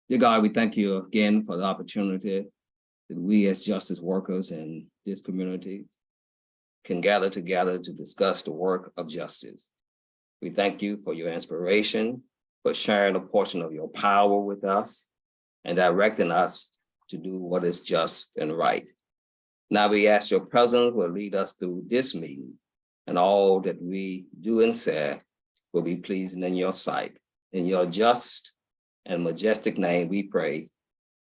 Dear God, we thank you again for the opportunity that we as justice workers in this community can gather together to discuss the work of justice. We thank you for your inspiration, for sharing a portion of your power with us and directing us to do what is just and right. Now we ask your presence will lead us through this meeting, and all that we do and say will be pleasing in your sight. In your just and majestic name we pray,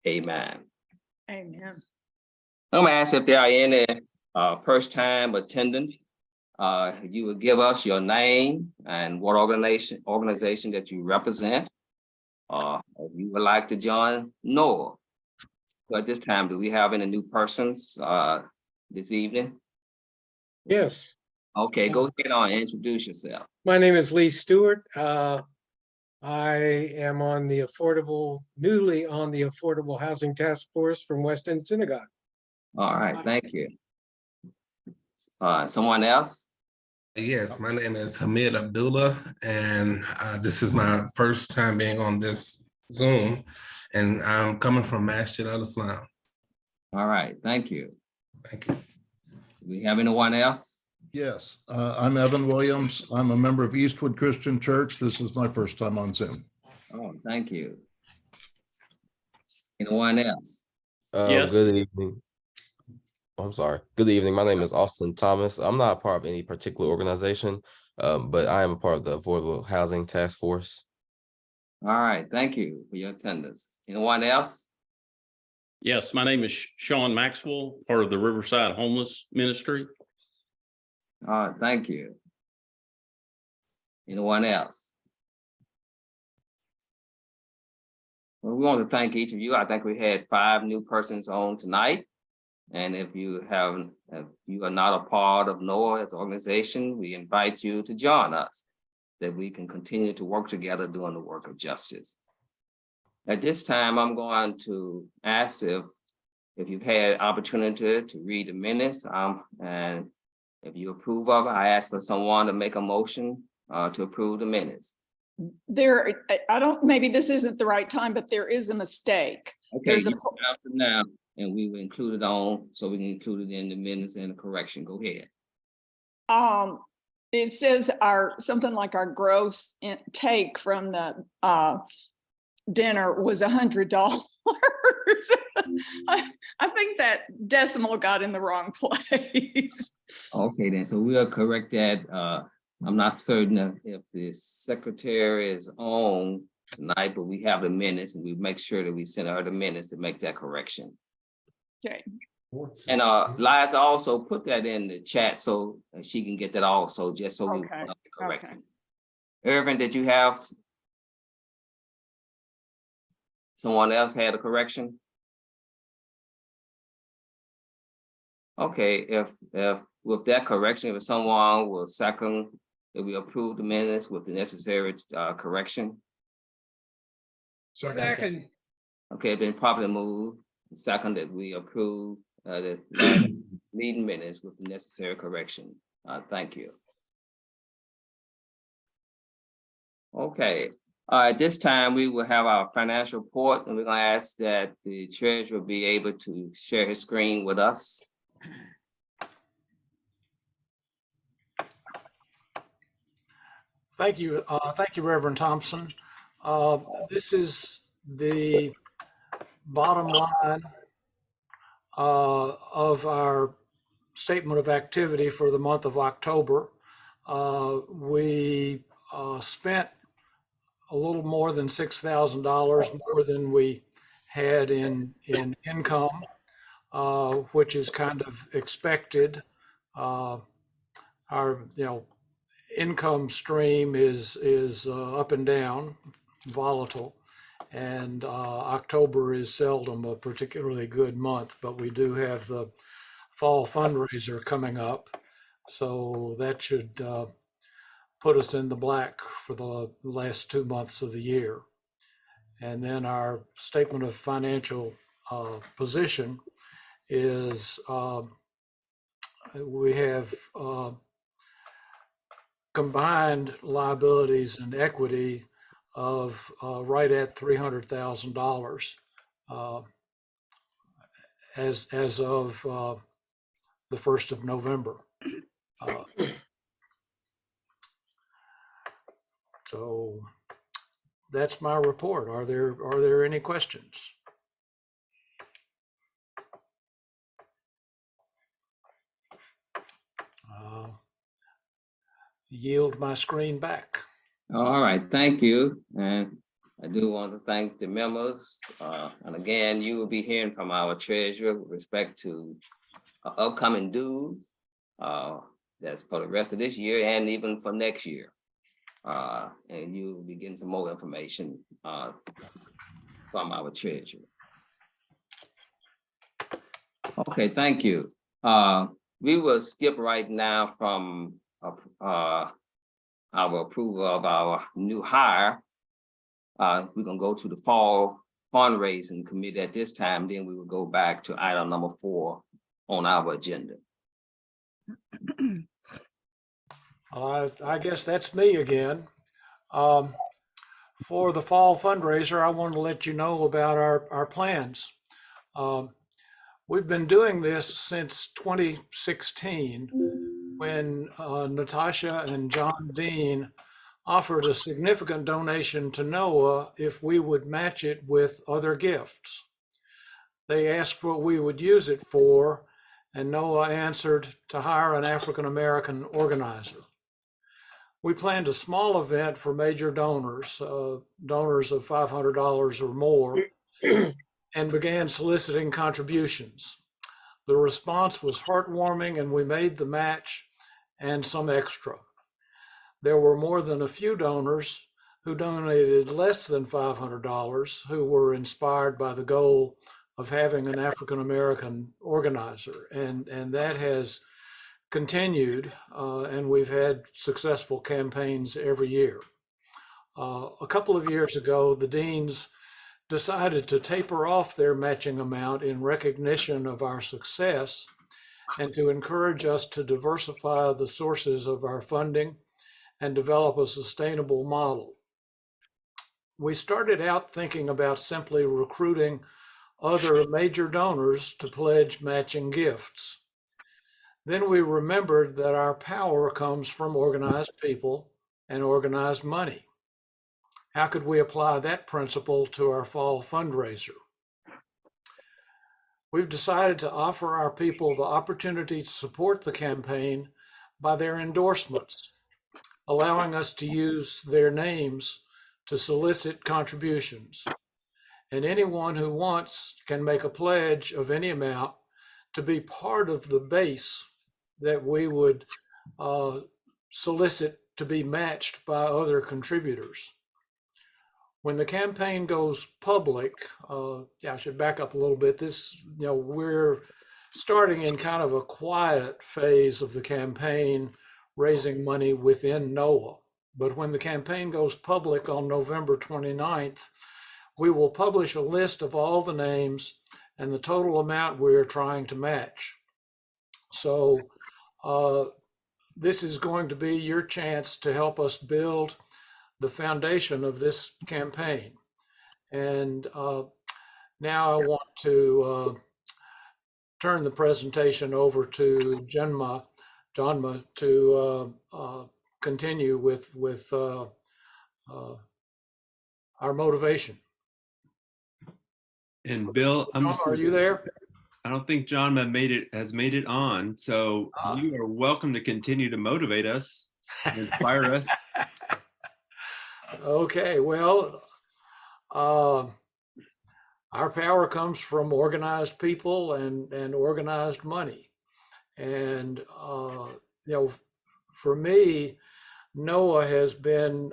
amen. Amen. I'm gonna ask if there are any first-time attendants. You would give us your name and what organization that you represent. If you would like to join NOAA. So at this time, do we have any new persons this evening? Yes. Okay, go ahead and introduce yourself. My name is Lee Stewart. I am newly on the Affordable Housing Task Force from West End Synagogue. All right, thank you. Someone else? Yes, my name is Hamid Abdullah, and this is my first time being on this Zoom, and I'm coming from Masjid al-Islam. All right, thank you. Thank you. Do we have anyone else? Yes, I'm Evan Williams. I'm a member of Eastwood Christian Church. This is my first time on Zoom. Oh, thank you. Anyone else? Yes. Good evening. I'm sorry. Good evening. My name is Austin Thomas. I'm not a part of any particular organization, but I am a part of the Affordable Housing Task Force. All right, thank you for your attendance. Anyone else? Yes, my name is Sean Maxwell, part of the Riverside Homeless Ministry. All right, thank you. Anyone else? Well, we want to thank each of you. I think we had 5 new persons on tonight. And if you are not a part of NOAA as an organization, we invite you to join us, that we can continue to work together doing the work of justice. At this time, I'm going to ask if you've had opportunity to read the minutes, and if you approve of it, I ask for someone to make a motion to approve the minutes. Maybe this isn't the right time, but there is a mistake. Okay, now, and we will include it on, so we can include it in the minutes and the correction. Go ahead. It says something like our gross take from the dinner was $100. I think that decimal got in the wrong place. Okay, then, so we'll correct that. I'm not certain if the secretary is on tonight, but we have the minutes, and we make sure that we send her the minutes to make that correction. Okay. And Liza also put that in the chat so she can get that also, just so we can correct it. Irvin, did you have someone else had a correction? Okay, if with that correction, if someone will second that we approve the minutes with the necessary correction. Second. Okay, been properly moved and second that we approve the meeting minutes with the necessary correction. Thank you. Okay, at this time we will have our financial report, and we're going to ask that the treasurer be able to share his screen with us. Thank you. Thank you, Reverend Thompson. This is the bottom line of our statement of activity for the month of October. We spent a little more than $6,000 more than we had in income, which is kind of expected. Our income stream is up and down, volatile, and October is seldom a particularly good month, but we do have the fall fundraiser coming up, so that should put us in the black for the last 2 months of the year. And then our statement of financial position is we have combined liabilities and equity of right at $300,000 as of the 1st of November. So that's my report. Are there any questions? Yield my screen back. All right, thank you. And I do want to thank the members. And again, you will be hearing from our treasurer with respect to upcoming dues. That's for the rest of this year and even for next year. And you'll be getting some more information from our treasurer. Okay, thank you. We will skip right now from our approval of our new hire. We're gonna go to the fall fundraising committee at this time, then we will go back to item number 4 on our agenda. I guess that's me again. For the fall fundraiser, I want to let you know about our plans. We've been doing this since 2016 when Natasha and John Dean offered a significant donation to NOAA if we would match it with other gifts. They asked what we would use it for, and NOAA answered to hire an African-American organizer. We planned a small event for major donors, donors of $500 or more, and began soliciting contributions. The response was heartwarming, and we made the match and some extra. There were more than a few donors who donated less than $500 who were inspired by the goal of having an African-American organizer, and that has continued, and we've had successful campaigns every year. A couple of years ago, the deans decided to taper off their matching amount in recognition of our success and to encourage us to diversify the sources of our funding and develop a sustainable model. We started out thinking about simply recruiting other major donors to pledge matching gifts. Then we remembered that our power comes from organized people and organized money. How could we apply that principle to our fall fundraiser? We've decided to offer our people the opportunity to support the campaign by their endorsements, allowing us to use their names to solicit contributions. And anyone who wants can make a pledge of any amount to be part of the base that we would solicit to be matched by other contributors. When the campaign goes public, I should back up a little bit. We're starting in kind of a quiet phase of the campaign, raising money within NOAA. But when the campaign goes public on November 29th, we will publish a list of all the names and the total amount we're trying to match. So this is going to be your chance to help us build the foundation of this campaign. And now I want to turn the presentation over to Janma to continue with our motivation. And Bill, Are you there? I don't think John has made it on, so you are welcome to continue to motivate us and inspire us. Okay, well, our power comes from organized people and organized money. And, for me, NOAA has been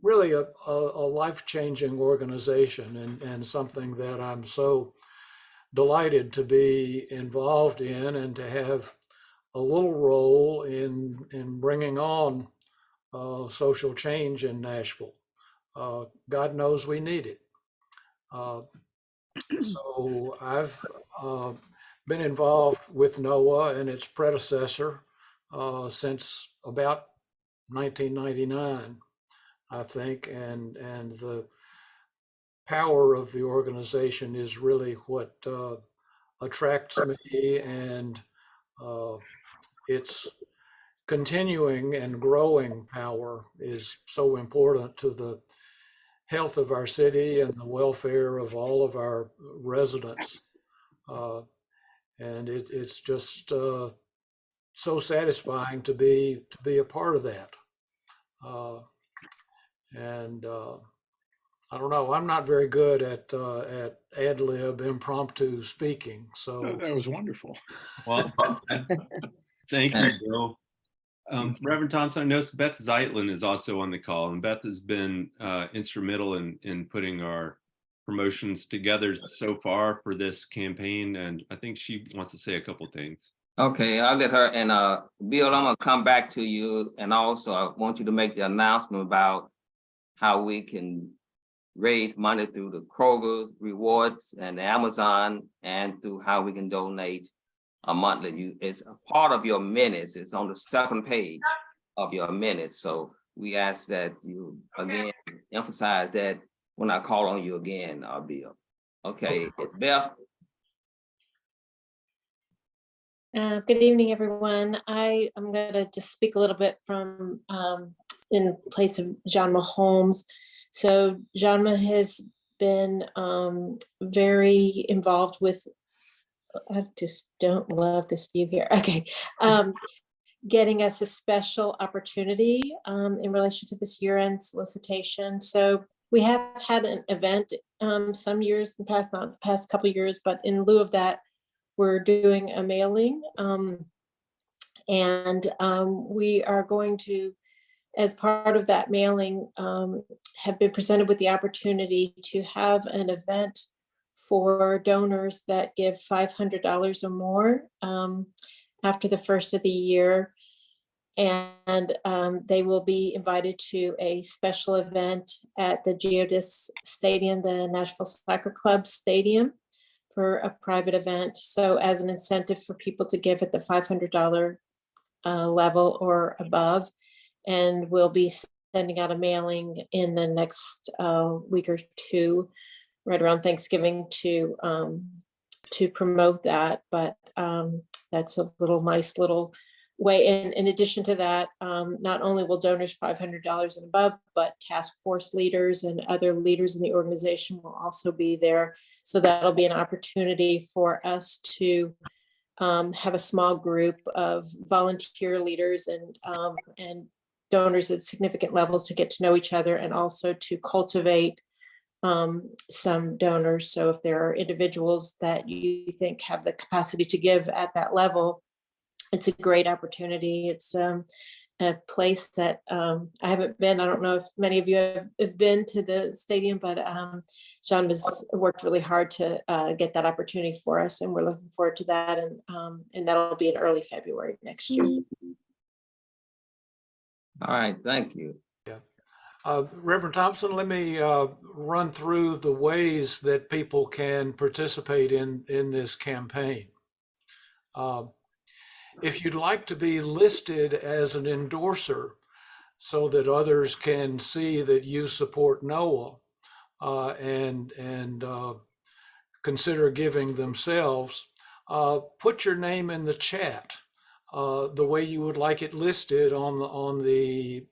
really a life-changing organization and something that I'm so delighted to be involved in and to have a little role in bringing on social change in Nashville. God knows we need it. So I've been involved with NOAA and its predecessor since about 1999. I think, and the power of the organization is really what attracts me, and its continuing and growing power is so important to the health of our city and the welfare of all of our residents. And it's just so satisfying to be a part of that. And I don't know, I'm not very good at ad lib impromptu speaking, so. That was wonderful. Well, thank you, Bill. Reverend Thompson, I know Beth Zeitlin is also on the call, and Beth has been instrumental in putting our promotions together so far for this campaign, and I think she wants to say a couple things. Okay, I'll let her, and Bill, I'm gonna come back to you, and also I want you to make the announcement about how we can raise money through the Kroger rewards and the Amazon, and through how we can donate a monthly. It's a part of your minutes. It's on the second page of your minutes. So we ask that you again emphasize that when I call on you again, Bill. Okay, it's Beth. Good evening, everyone. I am going to just speak a little bit from in place of Janma Holmes. So Janma has been very involved with, I just don't love this view here. Okay. Getting us a special opportunity in relation to this year-end solicitation. So we have had an event some years in the past, not the past couple of years, but in lieu of that, we're doing a mailing. We are going to, as part of that mailing, have been presented with the opportunity to have an event for donors that give $500 or more after the first of the year. And they will be invited to a special event at the Geodis Stadium, the Nashville Soccer Club Stadium, for a private event. So as an incentive for people to give at the $500 level or above. And we'll be sending out a mailing in the next week or two, right around Thanksgiving, to promote that. But that's a nice little way. And in addition to that, not only will donors $500 and above, but task force leaders and other leaders in the organization will also be there. So that'll be an opportunity for us to have a small group of volunteer leaders and donors at significant levels to get to know each other, and also to cultivate some donors. So if there are individuals that you think have the capacity to give at that level, it's a great opportunity. It's a place that I haven't been. I don't know if many of you have been to the stadium, but John has worked really hard to get that opportunity for us, and we're looking forward to that. And that'll be in early February next year. All right, thank you. Yeah. Reverend Thompson, let me run through the ways that people can participate in this campaign. If you'd like to be listed as an endorser so that others can see that you support NOAA and consider giving themselves, put your name in the chat the way you would like it listed on the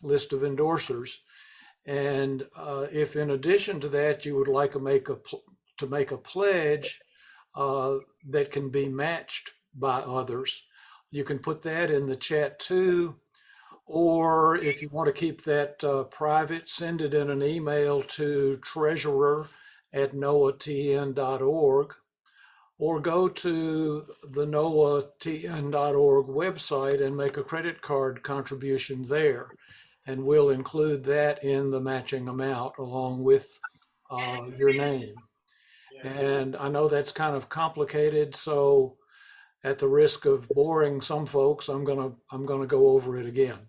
list of endorsers. And if in addition to that you would like to make a pledge that can be matched by others, you can put that in the chat too. Or if you want to keep that private, send it in an email to treasurer@noaatn.org, or go to the noaatn.org website and make a credit card contribution there. And we'll include that in the matching amount along with your name. And I know that's kind of complicated, so at the risk of boring some folks, I'm gonna go over it again.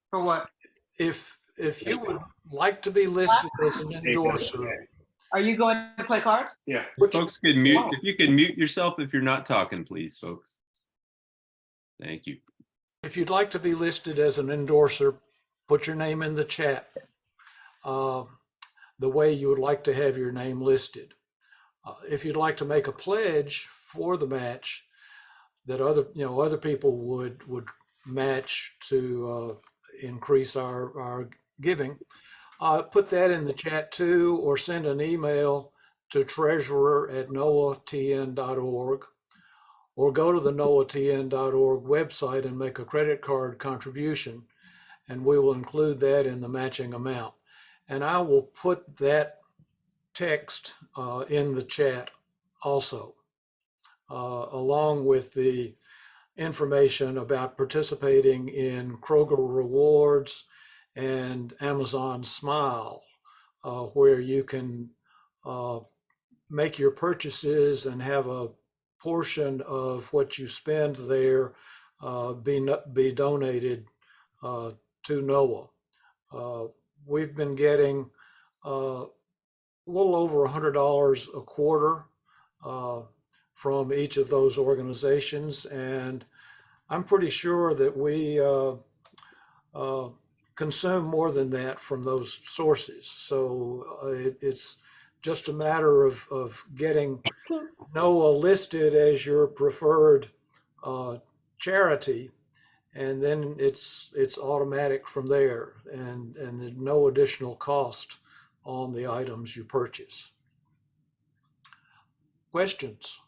For what? If you would like to be listed as an endorser, Are you going to play cards? Yeah. Folks can mute, if you can mute yourself if you're not talking, please, folks. Thank you. If you'd like to be listed as an endorser, put your name in the chat the way you would like to have your name listed. If you'd like to make a pledge for the match that other people would match to increase our giving, put that in the chat too, or send an email to treasurer@noatn.org, or go to the noatn.org website and make a credit card contribution, and we will include that in the matching amount. And I will put that text in the chat also, along with the information about participating in Kroger Rewards and Amazon Smile, where you can make your purchases and have a portion of what you spend there be donated to NOAA. We've been getting a little over $100 a quarter from each of those organizations, and I'm pretty sure that we consume more than that from those sources. So it's just a matter of getting NOAA listed as your preferred charity, and then it's automatic from there, and there's no additional cost on the items you purchase. Questions?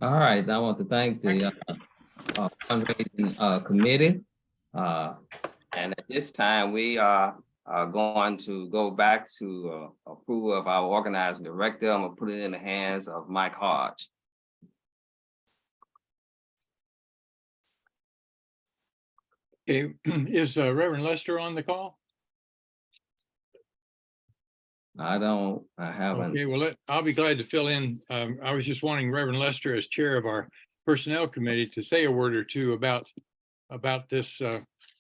All right, I want to thank the fundraising committee. And at this time, we are going to go back to approval of our organizing director. I'm gonna put it in the hands of Mike Hodge. Okay, is Reverend Lester on the call? I haven't. Okay, well, I'll be glad to fill in. I was just wanting Reverend Lester, as chair of our personnel committee, to say a word or two about this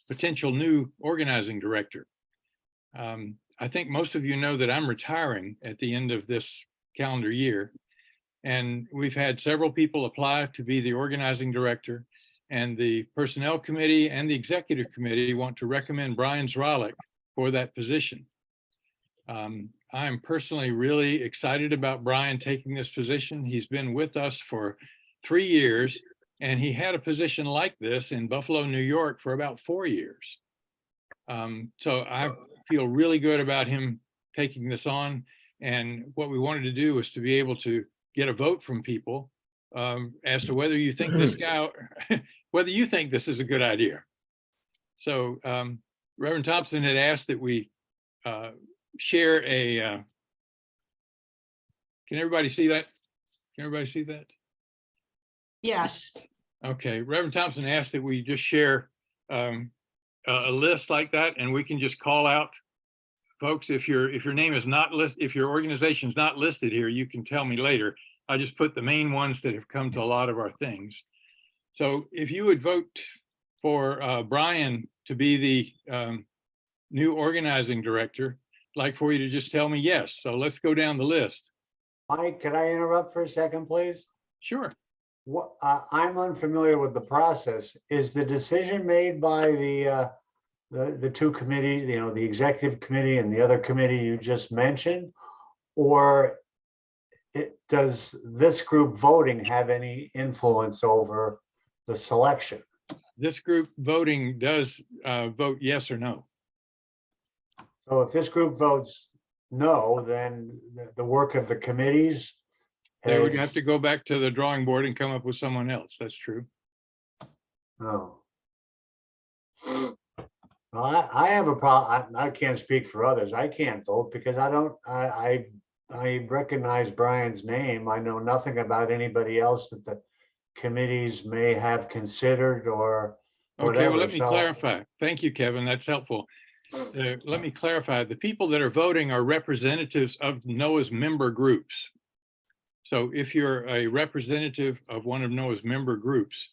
potential new organizing director. I think most of you know that I'm retiring at the end of this calendar year, and we've had several people apply to be the organizing director, and the personnel committee and the executive committee want to recommend Brian Zralik for that position. I'm personally really excited about Brian taking this position. He's been with us for 3 years, and he had a position like this in Buffalo, New York for about 4 years. So I feel really good about him taking this on. And what we wanted to do was to be able to get a vote from people as to whether you think this guy, whether you think this is a good idea. So Reverend Thompson had asked that we share a, can everybody see that? Can everybody see that? Yes. Okay, Reverend Thompson asked that we just share a list like that, and we can just call out folks. If your name is not listed, if your organization's not listed here, you can tell me later. I just put the main ones that have come to a lot of our things. So if you would vote for Brian to be the new organizing director, I'd like for you to just tell me yes. So let's go down the list. Mike, could I interrupt for a second, please? Sure. What, I'm unfamiliar with the process. Is the decision made by the two committees, you know, the executive committee and the other committee you just mentioned, or does this group voting have any influence over the selection? This group voting does vote yes or no. So if this group votes no, then the work of the committees. They would have to go back to the drawing board and come up with someone else. That's true. Oh. Well, I have a problem. I can't speak for others. I can't vote because I recognize Brian's name. I know nothing about anybody else that the committees may have considered or whatever. Okay, well, let me clarify. Thank you, Kevin. That's helpful. Let me clarify. The people that are voting are representatives of NOAA's member groups. So if you're a representative of one of NOAA's member groups,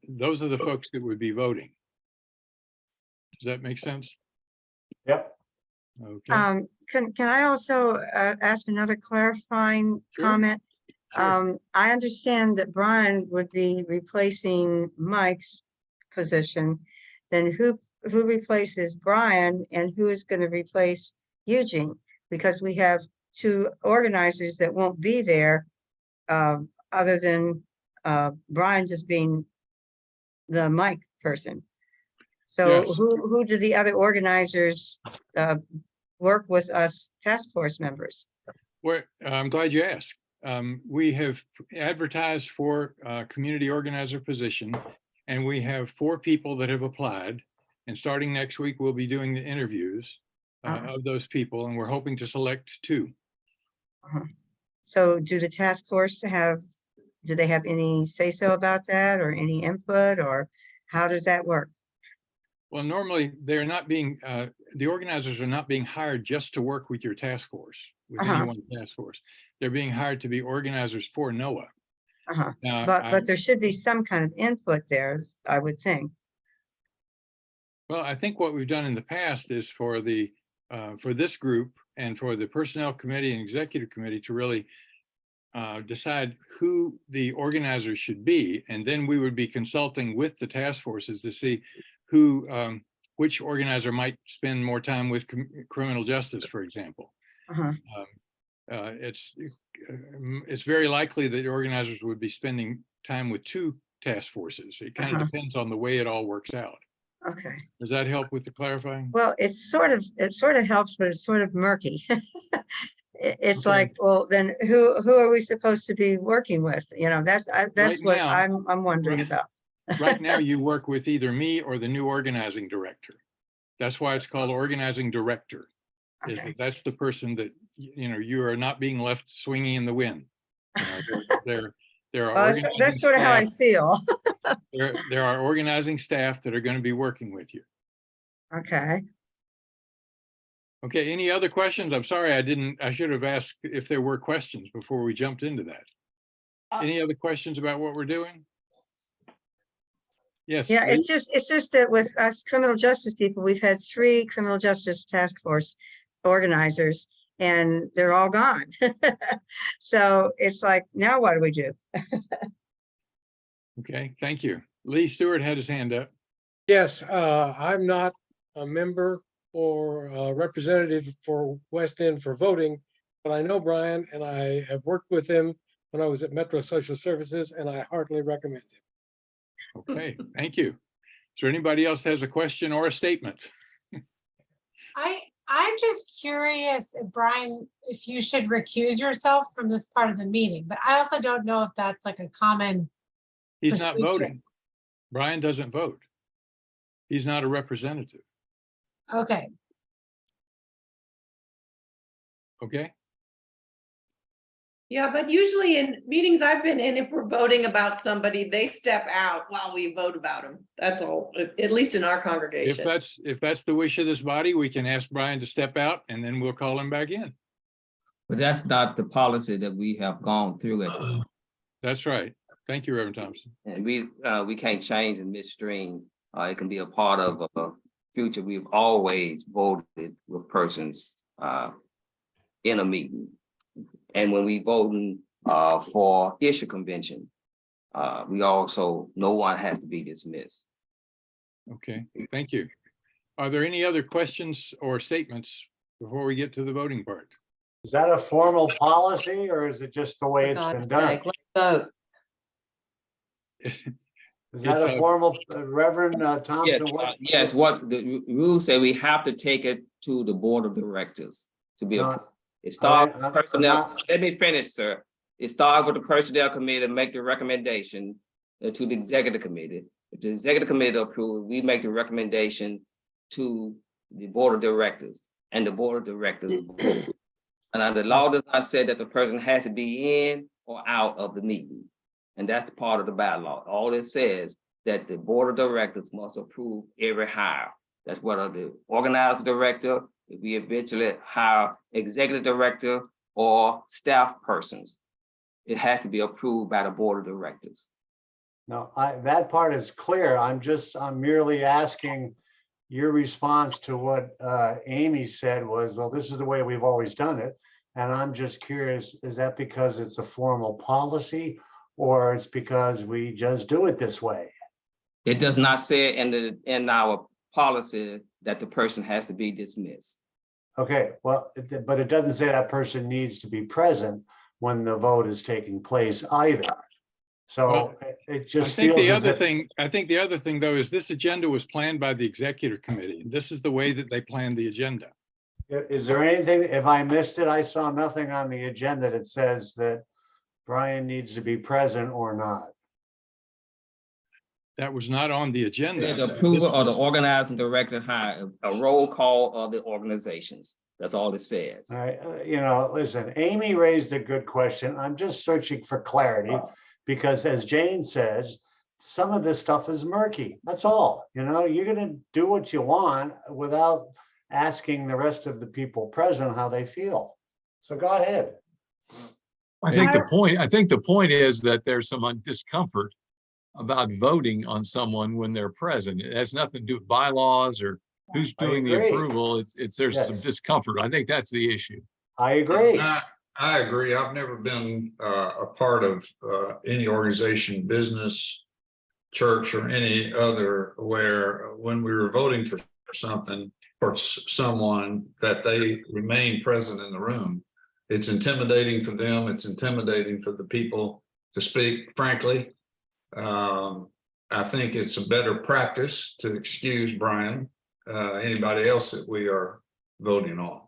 those are the folks that would be voting. Does that make sense? Yep. Okay. Can I also ask another clarifying Sure. comment? I understand that Brian would be replacing Mike's position. Then who replaces Brian and who is going to replace Eugene? Because we have two organizers that won't be there, other than Brian just being the Mike person. So Yes. who do the other organizers work with us task force members? Well, I'm glad you asked. We have advertised for a community organizer position, and we have 4 people that have applied. And starting next week, we'll be doing the interviews of those people, and we're hoping to select 2. So do the task force do they have any say-so about that or any input, or how does that work? Well, normally they're not being, the organizers are not being hired just to work with your task force, with any one task force. They're being hired to be organizers for NOAA. Now, But there should be some kind of input there, I would think. well, I think what we've done in the past is for this group and for the personnel committee and executive committee to really decide who the organizers should be. And then we would be consulting with the task forces to see who, which organizer might spend more time with criminal justice, for example. It's very likely that organizers would be spending time with 2 task forces. It kind of depends on the way it all works out. Okay. Does that help with the clarifying? Well, it sort of helps, but it's sort of murky. It's like, well, then who are we supposed to be working with? You know, that's Right what now- I'm wondering about. Right now, you work with either me or the new organizing director. That's why it's called organizing director. That's the person that, you are not being left swinging in the wind. There are Well, organizing that's sort of how I staff- feel. There are organizing staff that are going to be working with you. Okay. Okay, any other questions? I'm sorry, I should have asked if there were questions before we jumped into that. Any other questions about what we're doing? Yes. Yeah, Lee? it's just that with us criminal justice people, we've had 3 criminal justice task force organizers and they're all gone. So it's like, now what do we do? Okay, thank you. Lee Stewart had his hand up. Yes, I'm not a member or a representative for West End for voting, but I know Brian and I have worked with him when I was at Metro Social Services, and I heartily recommend it. Okay, thank you. Is there anybody else has a question or a statement? I'm just curious, Brian, if you should recuse yourself from this part of the meeting, but I also don't know if that's like a common. He's not procedure. voting. Brian doesn't vote. He's not a representative. Okay, Okay, Yeah, but usually in meetings I've been in, if we're voting about somebody, they step out while we vote about them. That's all, at least in our if congregation. that's the wish of this body, we can ask Brian to step out and then we'll call him back in. But that's not the policy that we have gone through at this time. That's right. Thank you, Reverend Thompson. And we can't change in midstream. It can be a part of a future. We've always voted with persons in a meeting. And when we voting for issue convention, we also, no one has to be dismissed. Okay, thank you. Are there any other questions or statements before we get to the voting part? Is that a formal policy or is it just the way it's been done? Vote. Is that It's a a- formal, Reverend Thompson? Yes, what the rules say, we have to take it to the board of directors to be No, approved. It starts I'm personnel, not- let me finish, sir. It starts with the personnel committee to make the recommendation to the executive committee. If the executive committee approves, we make the recommendation to the board of directors and the board of directors. And the law does not say that the person has to be in or out of the meeting. And that's part of the bylaw. All it says that the board of directors must approve every hire. That's whether the organizer director, if we eventually hire executive director or staff persons. It has to be approved by the board of directors. No, that part is clear. I'm merely asking your response to what Amy said was, well, this is the way we've always done it. And I'm just curious, is that because it's a formal policy or it's because we just do it this way? It does not say in our policy that the person has to be dismissed. Okay, well, but it doesn't say that person needs to be present when the vote is taking place either. So Well, it I just think feels the as other if, thing, I think the other thing though, is this agenda was planned by the executive committee. This is the way that they planned the agenda. is there anything, if I missed it, I saw nothing on the agenda that says that Brian needs to be present or not. That was not on the agenda. The approval of the organizing director hire, a roll call of the organizations. That's all it says. All right, listen, Amy raised a good question. I'm just searching for clarity because as Jane says, some of this stuff is murky. That's all. You're gonna do what you want without asking the rest of the people present how they feel. So go ahead. I think the point is that there's some discomfort about voting on someone when they're present. It has nothing to do with bylaws or who's doing the approval. There's some discomfort. I think that's the issue. I agree. I agree. I've never been a part of any organization, business, church, or any other where when we were voting for something or someone that they remain present in the room. It's intimidating for them. It's intimidating for the people to speak, frankly. I think it's a better practice to excuse Brian, anybody else that we are voting on.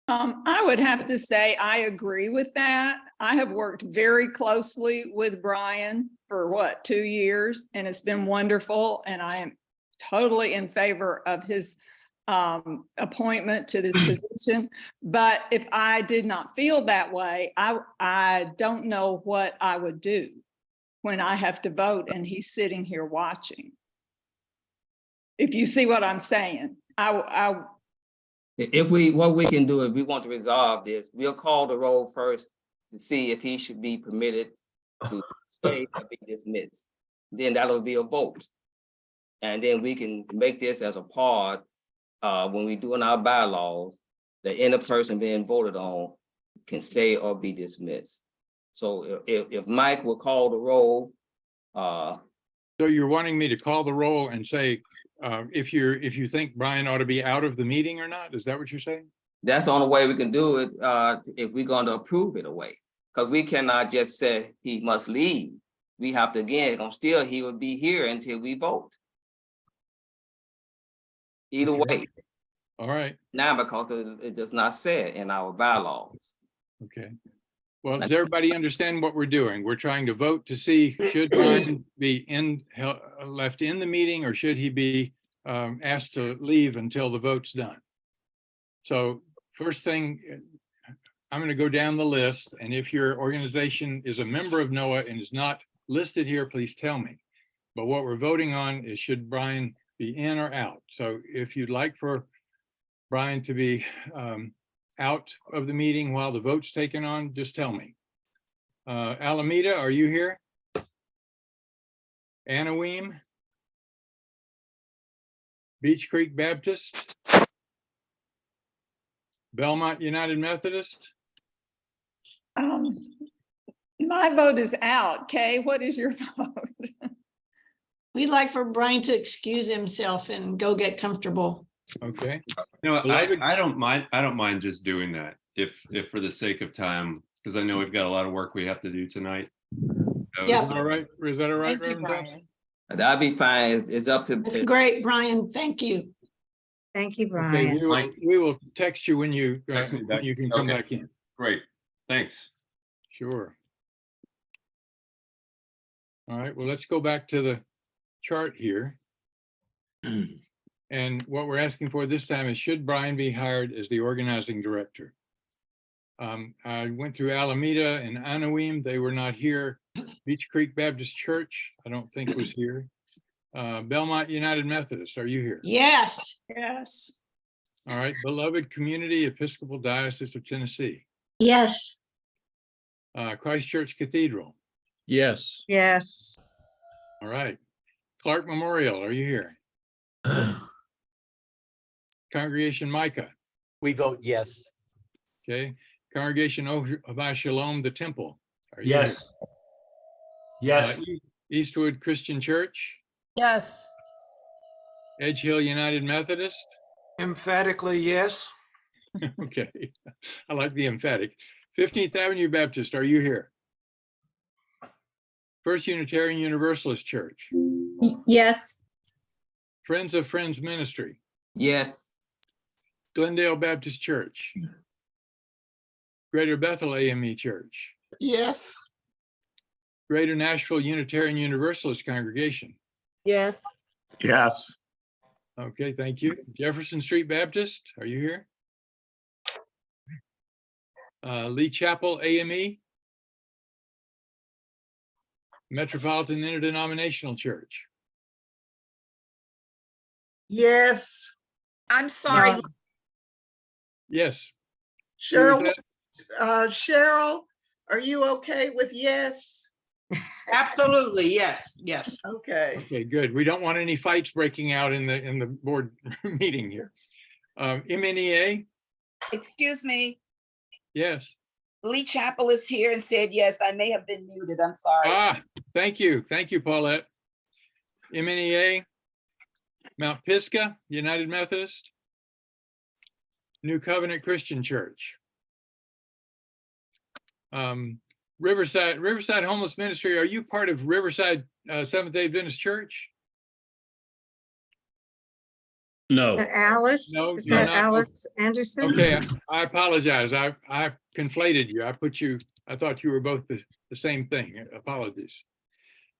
I would have to say, I agree with that. I have worked very closely with Brian for 2 years, and it's been wonderful. And I am totally in favor of his appointment to this position. But if I did not feel that way, I don't know what I would do when I have to vote and he's sitting here watching. If you see what I'm saying, What we can do if we want to resolve this, we'll call the roll first to see if he should be permitted to stay or be dismissed. Then that'll be a vote. And then we can make this as a part when we doing our bylaws, that any person being voted on can stay or be dismissed. So if Mike will call the roll. So you're wanting me to call the roll and say, if you think Brian ought to be out of the meeting or not? Is that what you're saying? That's the only way we can do it if we're going to approve it away. Because we cannot just say he must leave. We have to, again, he will be here until we vote. Either way. All right. Now, because it does not say it in our bylaws. Okay. Well, does everybody understand what we're doing? We're trying to vote to see should Brian be left in the meeting or should he be asked to leave until the vote's done? So first thing, I'm going to go down the list, and if your organization is a member of NOAA and is not listed here, please tell me. But what we're voting on is should Brian be in or out. So if you'd like for Brian to be out of the meeting while the vote's taken on, just tell me. Alameda, are you here? Anaheim? Beach Creek Baptist? Belmont United Methodist? My vote is out. Kay, what is your vote? We'd like for Brian to excuse himself and go get comfortable. Okay. I don't mind just doing that if for the sake of time, because I know we've got a lot of work we have to do tonight. So, Yeah. Is that all right? Is that all right, Thank you, Reverend Thompson? Brian. That'd be fine. It's up to. That's great, Brian. Thank you. Thank you, Okay, Brian. we will text you when you Text me back. you can come Okay. back in. Great, thanks. Sure. All right, well, let's go back to the chart here. And what we're asking for this time is should Brian be hired as the organizing director? I went through Alameda and Anaheim. They were not here. Beach Creek Baptist Church, I don't think was here. Belmont United Methodist, are you here? Yes. Yes. All right, Beloved Community Episcopal Diocese of Tennessee. Yes. Christ Church Cathedral. Yes. Yes. All right. Clark Memorial, are you here? Congregation Micah. We vote yes. Okay. Congregation of Shalom, the Temple. Are you here? Yes. Yes. Eastwood Christian Church, Yes. Edge Hill United Methodist. Emphatically, yes. Okay, I like the emphatic. 15th Avenue Baptist, are you here? First Unitarian Universalist Church, Yes. Friends of Friends Ministry, Yes. Glendale Baptist Church, Greater Bethel AME Church, Yes. Greater Nashville Unitarian Universalist Congregation. Yes. Yes. Okay, thank you. Jefferson Street Baptist, are you here? Lee Chapel AME, Metropolitan Interdenominational Church. Yes. I'm sorry, Yes. Who was Cheryl. that? Cheryl, are you okay with yes? Absolutely, yes, yes. Okay. Okay, good. We don't want any fights breaking out in the board meeting here. MNEA, Excuse me, yes. Lee Chapel is here and said yes. I may have been muted. I'm sorry. Ah, thank you. Thank you, Paulette. MNEA, Mount Pisgah United Methodist, New Covenant Christian Church. Riverside Homeless Ministry, are you part of Riverside Seventh-day Adventist Church? No. Alice, No, is you're that not. Alice Anderson? Okay, I apologize. I conflated you. I thought you were both the same thing. Apologies.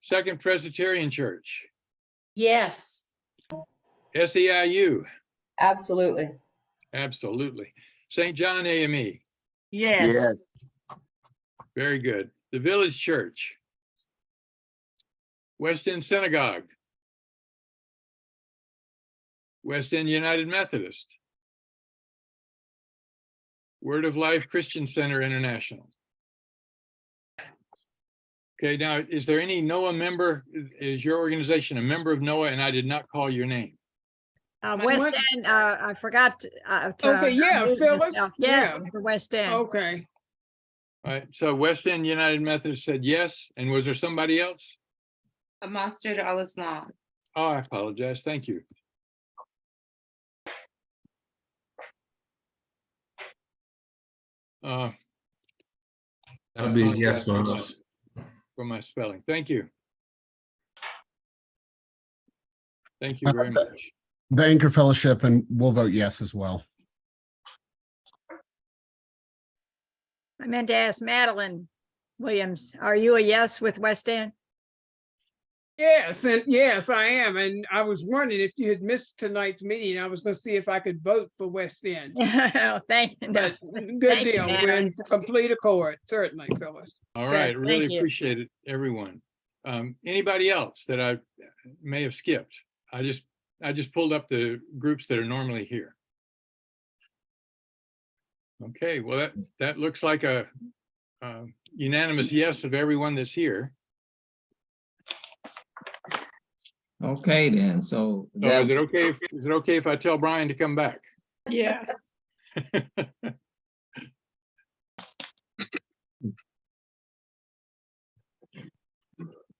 Second Presbyterian Church, Yes. SEIU, Absolutely. absolutely. St. John AME, Yes. very good. The Village Church, West End Synagogue, West End United Methodist, Word of Life Christian Center International. Okay, now, is there any NOAA member? Is your organization a member of NOAA? And I did not call your name. West End, I forgot. Okay, yeah, unmute Phyllis, myself. Yes, yeah. the West End. Okay. All right, so West End United Methodist said yes. And was there somebody else? Master Al-Islam. Oh, I apologize. Thank you. That'll be a yes for us. For my spelling. Thank you. Thank you very much. The Anchor Fellowship, and we'll vote yes as well. I meant to ask Madeline Williams, are you a yes with West End? Yes, and yes, I am. And I was wondering if you had missed tonight's meeting, I was going to see if I could vote for West End. Oh, thank you. But Thank good you, deal. We're Madeline. in complete accord, certainly, Phyllis. All Good, right, really thank you. appreciate it, everyone. Anybody else that I may have skipped? I just pulled up the groups that are normally here. Okay, well, that looks like a unanimous yes of everyone that's here. Okay, then, so. So is it okay if I tell Brian to come back? Yeah.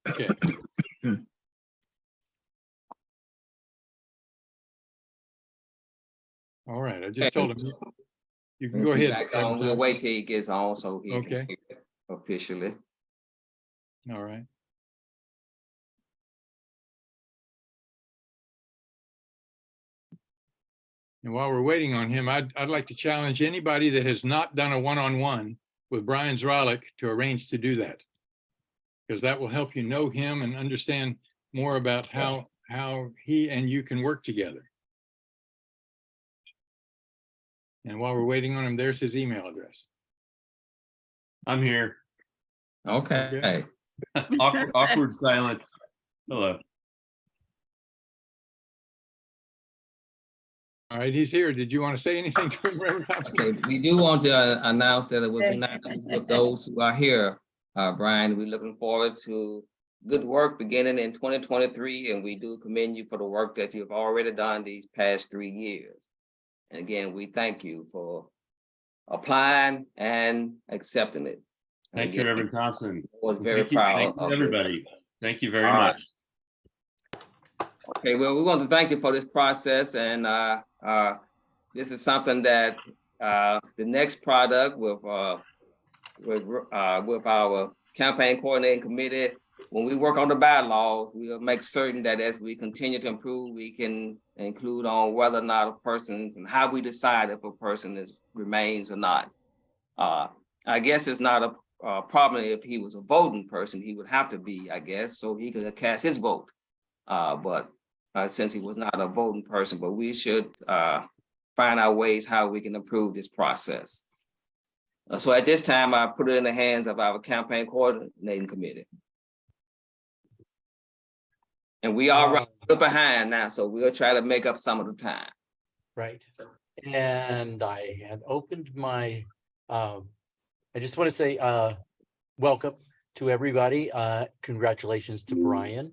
Okay. All right, I just told him, you can go He's ahead. back on. We'll wait till he gets on so he can Okay. hear it officially. All right. And while we're waiting on him, I'd like to challenge anybody that has not done a one-on-one with Brian Zralik to arrange to do that. Because that will help you know him and understand more about how he and you can work together. And while we're waiting on him, there's his email address. I'm here. Okay. Awkward silence. Hello. All right, he's here. Did you want to say anything to him, Reverend Thompson? Okay, we do want to announce that it was unanimous with those who are here. Brian, we're looking forward to good work beginning in 2023, and we do commend you for the work that you've already done these past 3 years. And again, we thank you for applying and accepting it. Thank you, Reverend Thompson. Was very Thank you, proud of it. everybody. Thank you very All right. much. Okay, well, we want to thank you for this process, and this is something that the next product with our campaign coordinating committee, when we work on the bylaws, we'll make certain that as we continue to improve, we can include on whether or not a person and how we decide if a person remains or not. I guess it's not a problem if he was a voting person, he would have to be, I guess, so he could cast his vote. But since he was not a voting person, but we should find out ways how we can improve this process. So at this time, I put it in the hands of our campaign coordinating committee. And we are running behind now, so we'll try to make up some of the time. Right. And I had opened my, I just want to say welcome to everybody. Congratulations to Brian.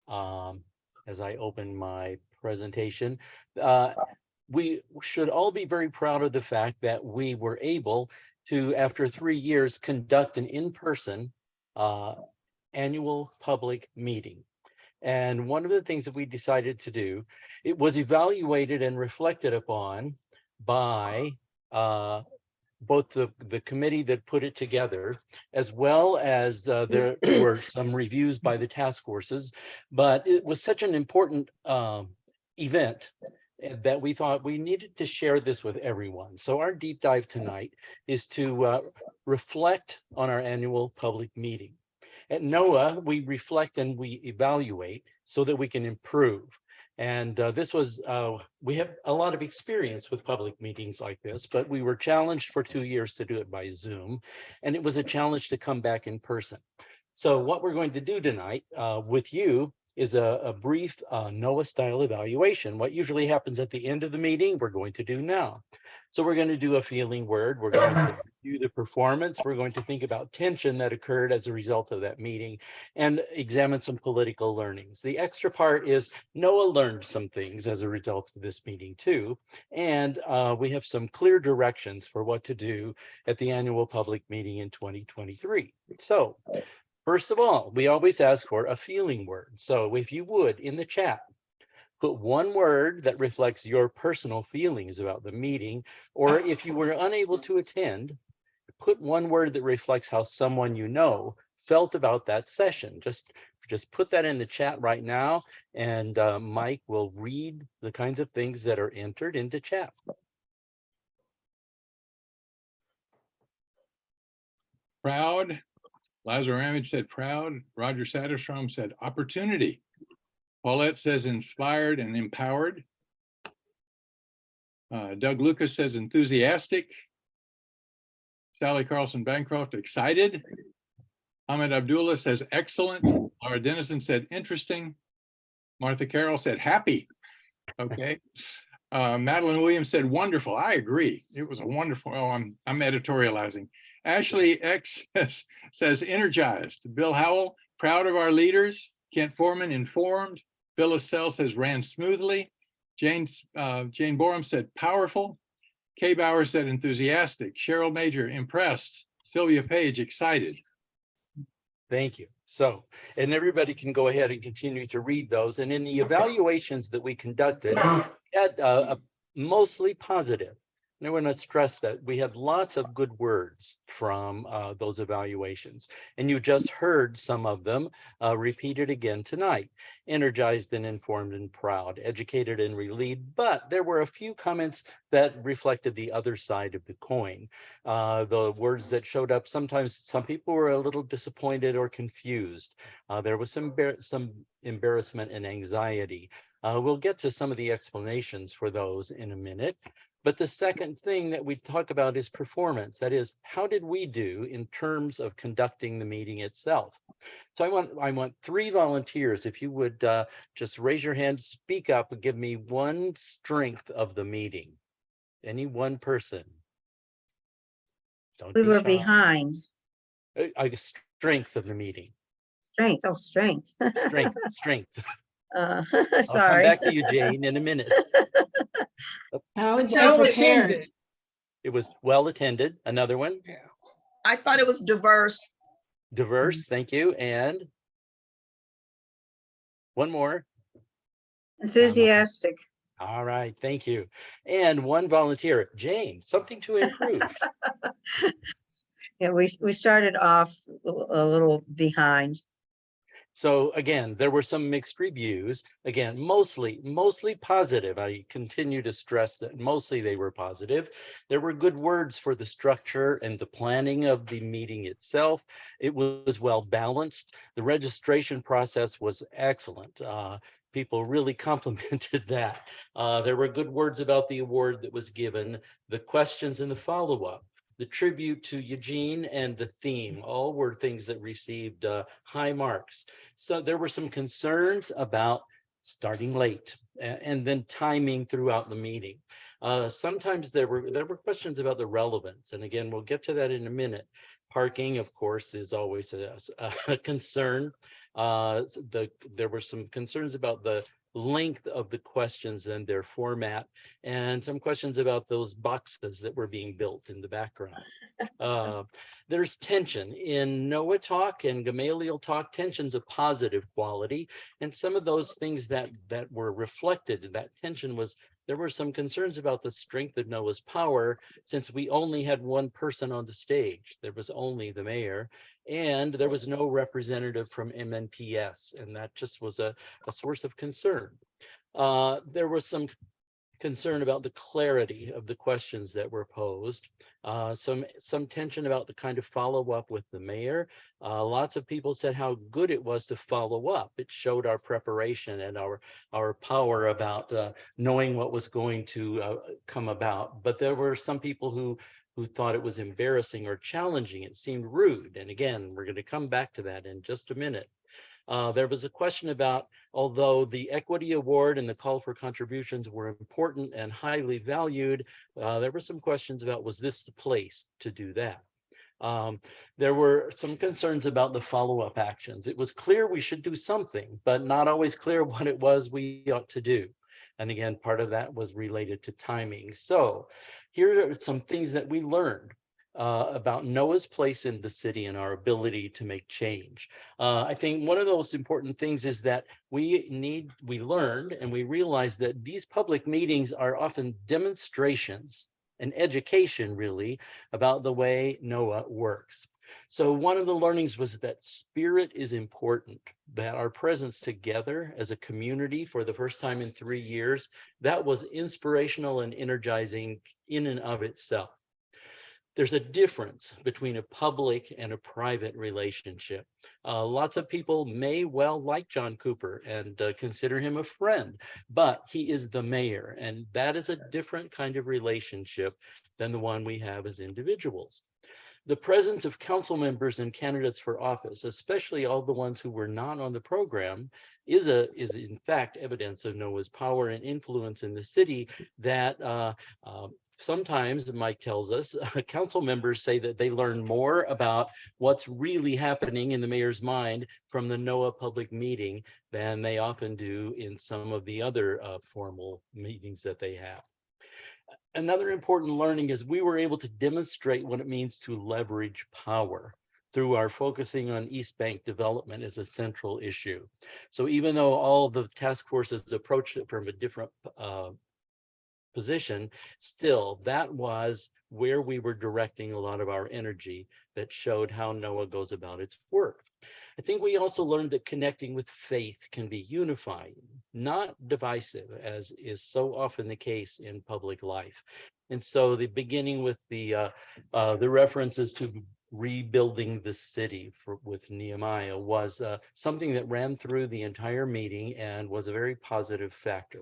As I open my presentation, we should all be very proud of the fact that we were able to, after 3 years, conduct an in-person annual public meeting. And one of the things that we decided to do, it was evaluated and reflected upon by both the committee that put it together, as well as there were some reviews by the task forces. But it was such an important event that we thought we needed to share this with everyone. So our deep dive tonight is to reflect on our annual public meeting. At NOAA, we reflect and we evaluate so that we can improve. And this was, we have a lot of experience with public meetings like this, but we were challenged for 2 years to do it by Zoom. And it was a challenge to come back in person. So what we're going to do tonight with you is a brief NOAA style evaluation. What usually happens at the end of the meeting, we're going to do now. So we're going to do a feeling word. We're going to review the performance. We're going to think about tension that occurred as a result of that meeting and examine some political learnings. The extra part is NOAA learned some things as a result of this meeting too. And we have some clear directions for what to do at the annual public meeting in 2023. So first of all, we always ask for a feeling word. So if you would, in the chat, put one word that reflects your personal feelings about the meeting, or if you were unable to attend, put one word that reflects how someone you know felt about that session. Just put that in the chat right now, and Mike will read the kinds of things that are entered into chat. Proud. Lazar Ramage said proud. Roger Satterstrom said opportunity. Paulette says inspired and empowered. Doug Lucas says enthusiastic. Sally Carlson Bancroft excited. Ahmed Abdullah says excellent. Laura Dennison said interesting. Martha Carroll said happy. Okay. Madeline Williams said wonderful. I agree. It was a wonderful. Oh, I'm editorializing. Ashley X says energized. Bill Howell, proud of our leaders. Kent Foreman, informed. Phyllis Sell says ran smoothly. Jane Borum said powerful. Kay Bauer said enthusiastic. Cheryl Major, impressed. Sylvia Page, excited. Thank you. So, and everybody can go ahead and continue to read those. And in the evaluations that we conducted, we had mostly positive. And I want to stress that we had lots of good words from those evaluations. And you just heard some of them repeated again tonight. Energized and informed and proud, educated and relieved. But there were a few comments that reflected the other side of the coin. The words that showed up, sometimes some people were a little disappointed or confused. There was some embarrassment and anxiety. We'll get to some of the explanations for those in a minute. But the second thing that we talk about is performance. That is, how did we do in terms of conducting the meeting itself? So I want 3 volunteers. If you would just raise your hand, speak up, and give me one strength of the meeting. Any one person. Don't We be were shy. behind. Strength of the meeting. Strength, oh, strength. Strength. Sorry. I'll come back to you, Jane, in a minute. How prepared. It was well attended. Another one, I thought it was diverse. diverse. Thank you. And one more. Enthusiastic. All right, thank you. And one volunteer, Jane, something to improve. Yeah, we started off a little behind. So again, there were some mixed reviews. Again, mostly positive. I continue to stress that mostly they were positive. There were good words for the structure and the planning of the meeting itself. It was well balanced. The registration process was excellent. People really complimented that. There were good words about the award that was given, the questions and the follow-up. The tribute to Eugene and the theme, all were things that received high marks. So there were some concerns about starting late and then timing throughout the meeting. Sometimes there were questions about the relevance. And again, we'll get to that in a minute. Parking, of course, is always a concern. There were some concerns about the length of the questions and their format, and some questions about those boxes that were being built in the background. There's tension in NOAA talk and Gamaliel talk. Tension's a positive quality, and some of those things that were reflected in that tension was there were some concerns about the strength of NOAA's power, since we only had one person on the stage. There was only the mayor, and there was no representative from MNPS, and that just was a source of concern. There was some concern about the clarity of the questions that were posed, some tension about the kind of follow-up with the mayor. Lots of people said how good it was to follow up. It showed our preparation and our power about knowing what was going to come about. But there were some people who thought it was embarrassing or challenging. It seemed rude. And again, we're going to come back to that in just a minute. There was a question about, although the equity award and the call for contributions were important and highly valued, there were some questions about, was this the place to do that? There were some concerns about the follow-up actions. It was clear we should do something, but not always clear what it was we ought to do. And again, part of that was related to timing. So here are some things that we learned about NOAA's place in the city and our ability to make change. I think one of those important things is that we learned and we realized that these public meetings are often demonstrations and education, really, about the way NOAA works. So one of the learnings was that spirit is important, that our presence together as a community for the first time in 3 years, that was inspirational and energizing in and of itself. There's a difference between a public and a private relationship. Lots of people may well like John Cooper and consider him a friend, but he is the mayor, and that is a different kind of relationship than the one we have as individuals. The presence of council members and candidates for office, especially all the ones who were not on the program, is in fact evidence of NOAA's power and influence in the city that sometimes, Mike tells us, council members say that they learn more about what's really happening in the mayor's mind from the NOAA public meeting than they often do in some of the other formal meetings that they have. Another important learning is we were able to demonstrate what it means to leverage power through our focusing on East Bank development as a central issue. So even though all the task forces approached it from a different position, still that was where we were directing a lot of our energy that showed how NOAA goes about its work. I think we also learned that connecting with faith can be unifying, not divisive, as is so often the case in public life. And so the beginning with the references to rebuilding the city with Nehemiah was something that ran through the entire meeting and was a very positive factor.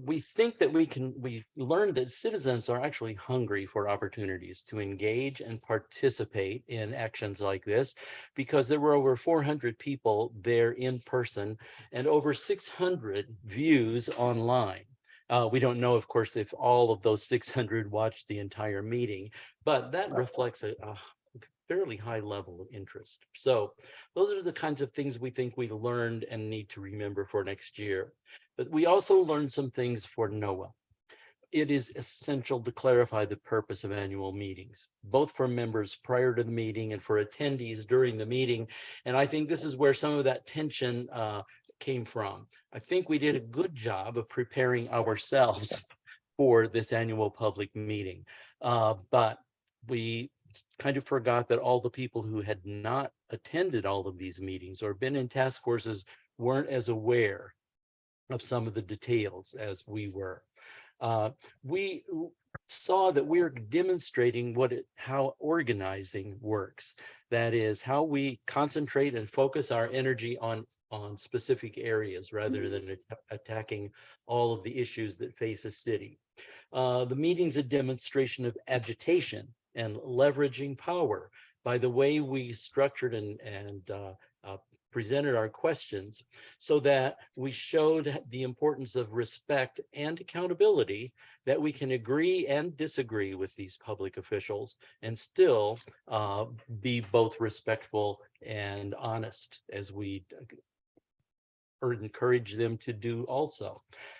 We think that we learned that citizens are actually hungry for opportunities to engage and participate in actions like this, because there were over 400 people there in person and over 600 views online. We don't know, of course, if all of those 600 watched the entire meeting, but that reflects a fairly high level of interest. So those are the kinds of things we think we learned and need to remember for next year. But we also learned some things for NOAA. it is essential to clarify the purpose of annual meetings, both for members prior to the meeting and for attendees during the meeting. And I think this is where some of that tension came from. I think we did a good job of preparing ourselves for this annual public meeting. But we kind of forgot that all the people who had not attended all of these meetings or been in task forces weren't as aware of some of the details as we were. We saw that we're demonstrating how organizing works. That is how we concentrate and focus our energy on specific areas rather than attacking all of the issues that face a city. The meeting's a demonstration of agitation and leveraging power by the way we structured and presented our questions, so that we showed the importance of respect and accountability, that we can agree and disagree with these public officials and still be both respectful and honest, as we encourage them to do also.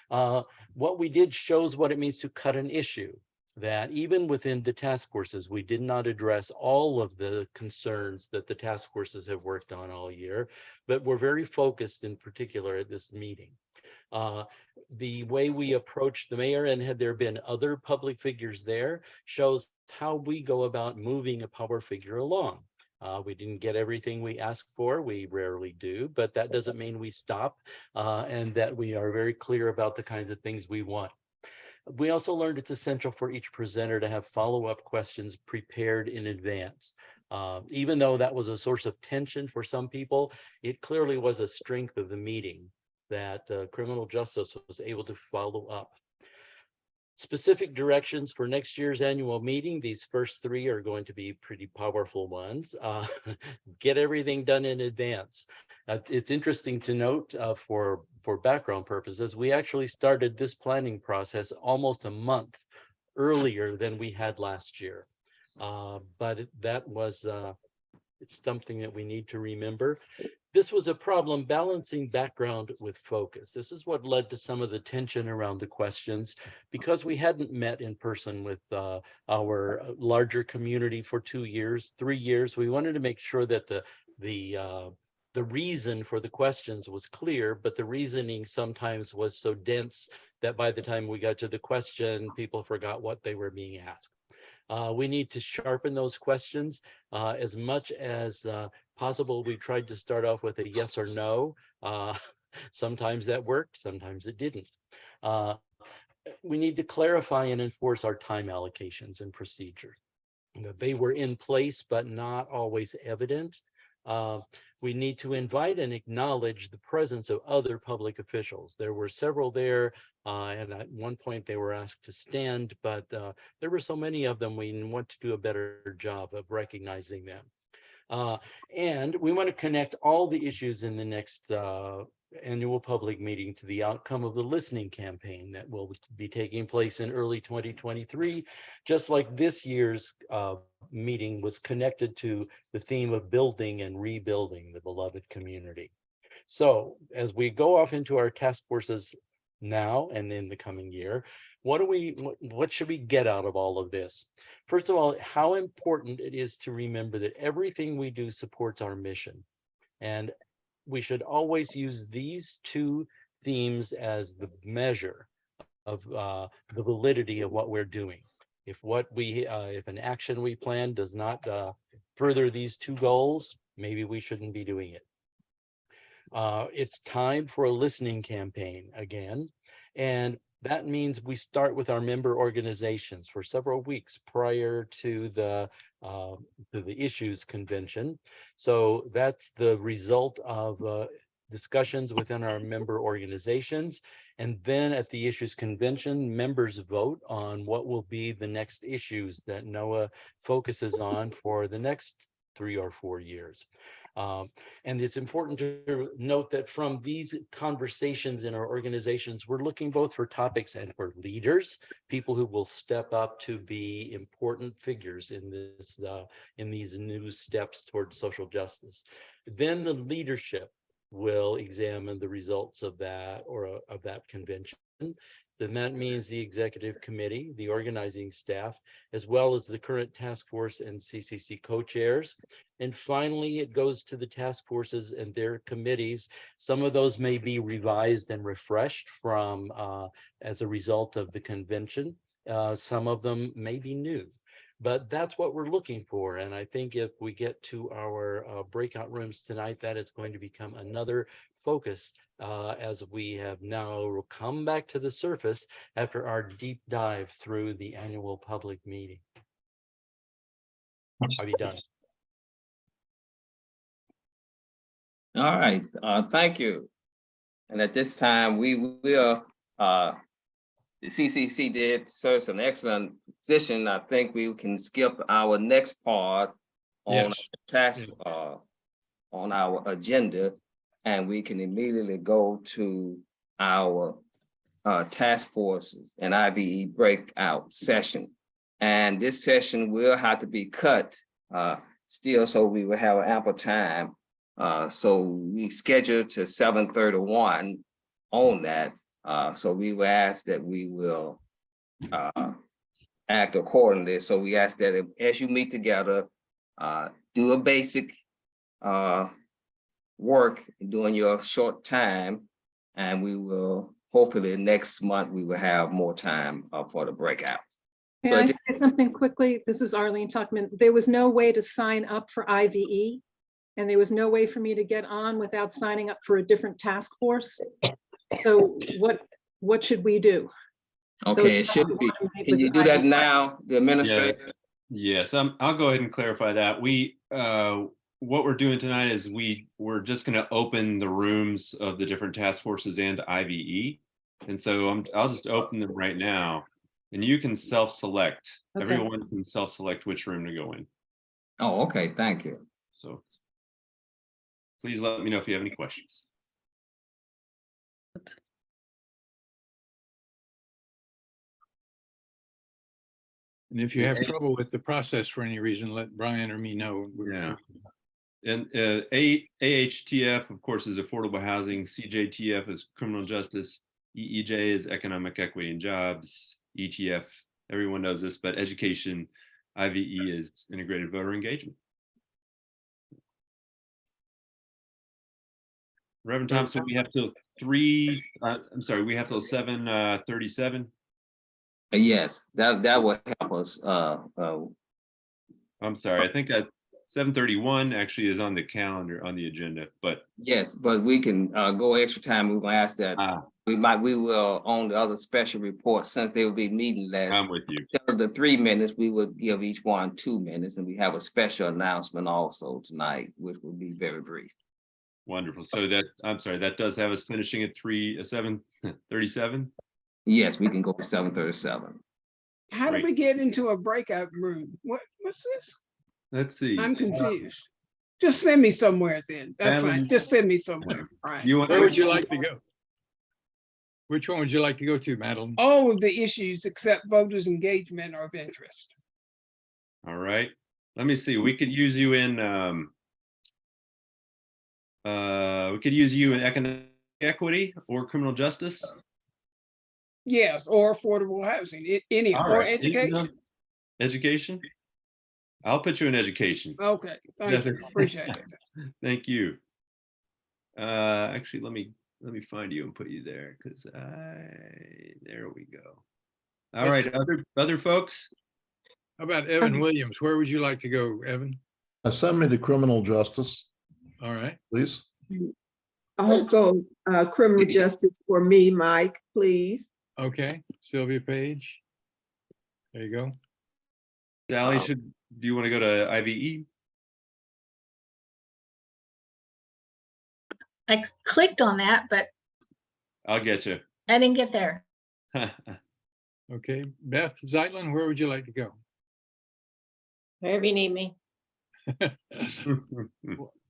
What we did shows what it means to cut an issue, that even within the task forces, we did not address all of the concerns that the task forces have worked on all year, but we're very focused in particular at this meeting. The way we approached the mayor, and had there been other public figures there, shows how we go about moving a power figure along. We didn't get everything we asked for, we rarely do, but that doesn't mean we stop, and that we are very clear about the kinds of things we want. We also learned it's essential for each presenter to have follow-up questions prepared in advance. Even though that was a source of tension for some people, it clearly was a strength of the meeting that criminal justice was able to follow up. Specific directions for next year's annual meeting. These first three are going to be pretty powerful ones. Get everything done in advance. It's interesting to note for background purposes, we actually started this planning process almost a month earlier than we had last year. But that was, it's something that we need to remember. This was a problem balancing background with focus. This is what led to some of the tension around the questions, because we hadn't met in person with our larger community for 2 years, 3 years. We wanted to make sure that the reason for the questions was clear, but the reasoning sometimes was so dense that by the time we got to the question, people forgot what they were being asked. We need to sharpen those questions as much as possible. We tried to start off with a yes or no. Sometimes that worked, sometimes it didn't. We need to clarify and enforce our time allocations and procedures. They were in place, but not always evident. We need to invite and acknowledge the presence of other public officials. There were several there, and at one point they were asked to stand, but there were so many of them, we want to do a better job of recognizing them. And we want to connect all the issues in the next annual public meeting to the outcome of the listening campaign that will be taking place in early 2023, just like this year's meeting was connected to the theme of building and rebuilding the beloved community. So as we go off into our task forces now and in the coming year, what should we get out of all of this? First of all, how important it is to remember that everything we do supports our mission. And we should always use these two themes as the measure of the validity of what we're doing. If an action we plan does not further these two goals, maybe we shouldn't be doing it. It's time for a listening campaign again. And that means we start with our member organizations for several weeks prior to the issues convention. So that's the result of discussions within our member organizations. And then at the issues convention, members vote on what will be the next issues that NOAA focuses on for the next 3 or 4 years. And it's important to note that from these conversations in our organizations, we're looking both for topics and for leaders, people who will step up to be important figures in this, in these new steps towards social justice. Then the leadership will examine the results of that of that convention Then that means the executive committee, the organizing staff, as well as the current task force and CCC co-chairs. And finally, it goes to the task forces and their committees. Some of those may be revised and refreshed from as a result of the convention. Some of them may be new. But that's what we're looking for. And I think if we get to our breakout rooms tonight, that is going to become another focus as we have now come back to the surface after our deep dive through the annual public meeting. Are you done? All right, thank you. And at this time, we will, the CCC did serve an excellent position. I think we can skip our next part on task, on our agenda, and we can immediately go to our task forces and IBE breakout session. And this session will have to be cut still, so we will have ample time. So we scheduled to 7:31 on that. So we will ask that we will act accordingly. So we ask that as you meet together, do a basic work during your short time, and we will hopefully next month we will have more time for the breakout. May I say something quickly? This is Arlene Tuckman. There was no way to sign up for IVE, and there was no way for me to get on without signing up for a different task force. So what should we do? Okay, it should be. Can you do that now, the administrator? Yes, I'll go ahead and clarify that. What we're doing tonight is we're just going to open the rooms of the different task forces and IVE. And so I'll just open them right now, and you can self-select. Okay. Everyone can self-select which room to go in. Oh, okay, thank you. So please let me know if you have any questions. And if you have trouble with the process for any reason, let Brian or me know. Yeah. And AHTF, of course, is affordable housing. CJTF is criminal justice. EEJ is economic equity and jobs. ETF, everyone knows this, but education. IVE is integrated voter engagement. Reverend Thompson, we have till 7:37. Yes, that will help us. I'm sorry, I think that 7:31 actually is on the calendar, on the agenda, but. Yes, but we can go extra time. We're gonna ask that we will on the other special reports, since they will be meeting last. I'm with you. Instead of the 3 minutes, we would give each one 2 minutes, and we have a special announcement also tonight, which will be very brief. Wonderful. So I'm sorry, that does have us finishing at 7:37? Yes, we can go to 7:37. How do we get into a breakout room? What's this? Let's see. I'm confused. Just send me somewhere then. That's fine. Just send me somewhere. Right. Where would you like to go? Which one would you like to go to, Madeline? All of the issues except voters' engagement are of interest. All right. Let me see. We could use you in economic equity or criminal justice. Yes, or affordable housing, any, or education. Education? I'll put you in education. Okay, thank you, appreciate it. Thank you. Actually, let me find you and put you there, because there we go. All right, other folks? How about Evan Williams? Where would you like to go, Evan? Send me to criminal justice. All right. Please. Also, criminal justice for me, Mike, please. Okay, Sylvia Page. There you go. Sally, do you want to go to IVE? I clicked on that, but I'll get you. I didn't get there. Okay, Beth Zeitlin, where would you like to go? Wherever you need me.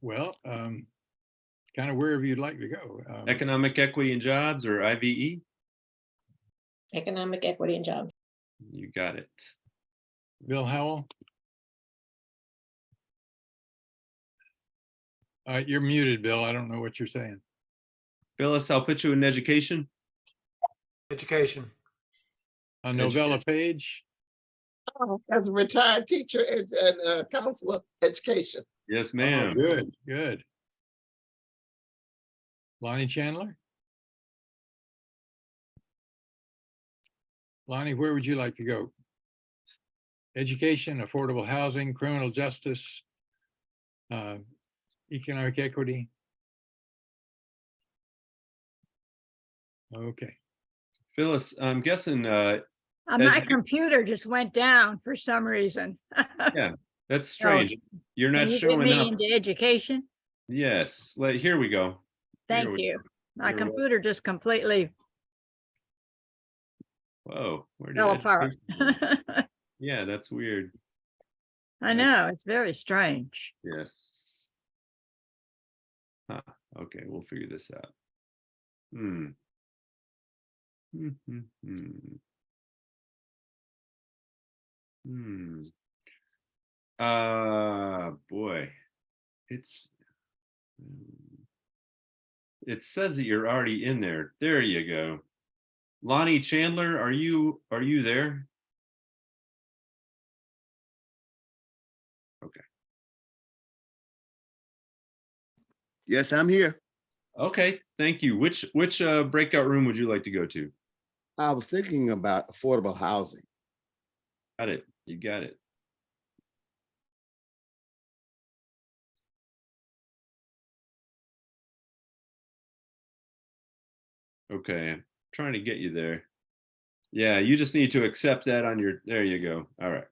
Well, kind of wherever you'd like to go. Economic equity and jobs, or IVE? Economic equity and jobs. You got it. Bill Howell? You're muted, Bill. I don't know what you're saying. Phyllis, I'll put you in education. Education. Novella Page. As a retired teacher and counselor of education. Yes, Oh, ma'am. good, good. Lonnie Chandler? Lonnie, where would you like to go? Education, affordable housing, criminal justice, economic equity? Okay. Phyllis, I'm guessing, My computer just went down for some reason. yeah, that's So, strange. You're Can not you get showing me up. into education? Yes, like, here we go. Here Thank we you. go. My You're welcome. computer just completely Whoa, where did fell apart. education go? Yeah, that's weird. I know, it's very strange. Yes. Huh. Okay, we'll figure this out. Hmm. Hmm. Hmm. Hmm. Hmm. Boy, it's. It says that you're already in there. There you go. Lonnie Chandler, are you there? Okay. Yes, I'm here. Okay, thank you. Which breakout room would you like to go to? I was thinking about affordable housing. Got it. You got it. Okay, I'm trying to get you there. Yeah, you just need to accept that on your, there you go. All right.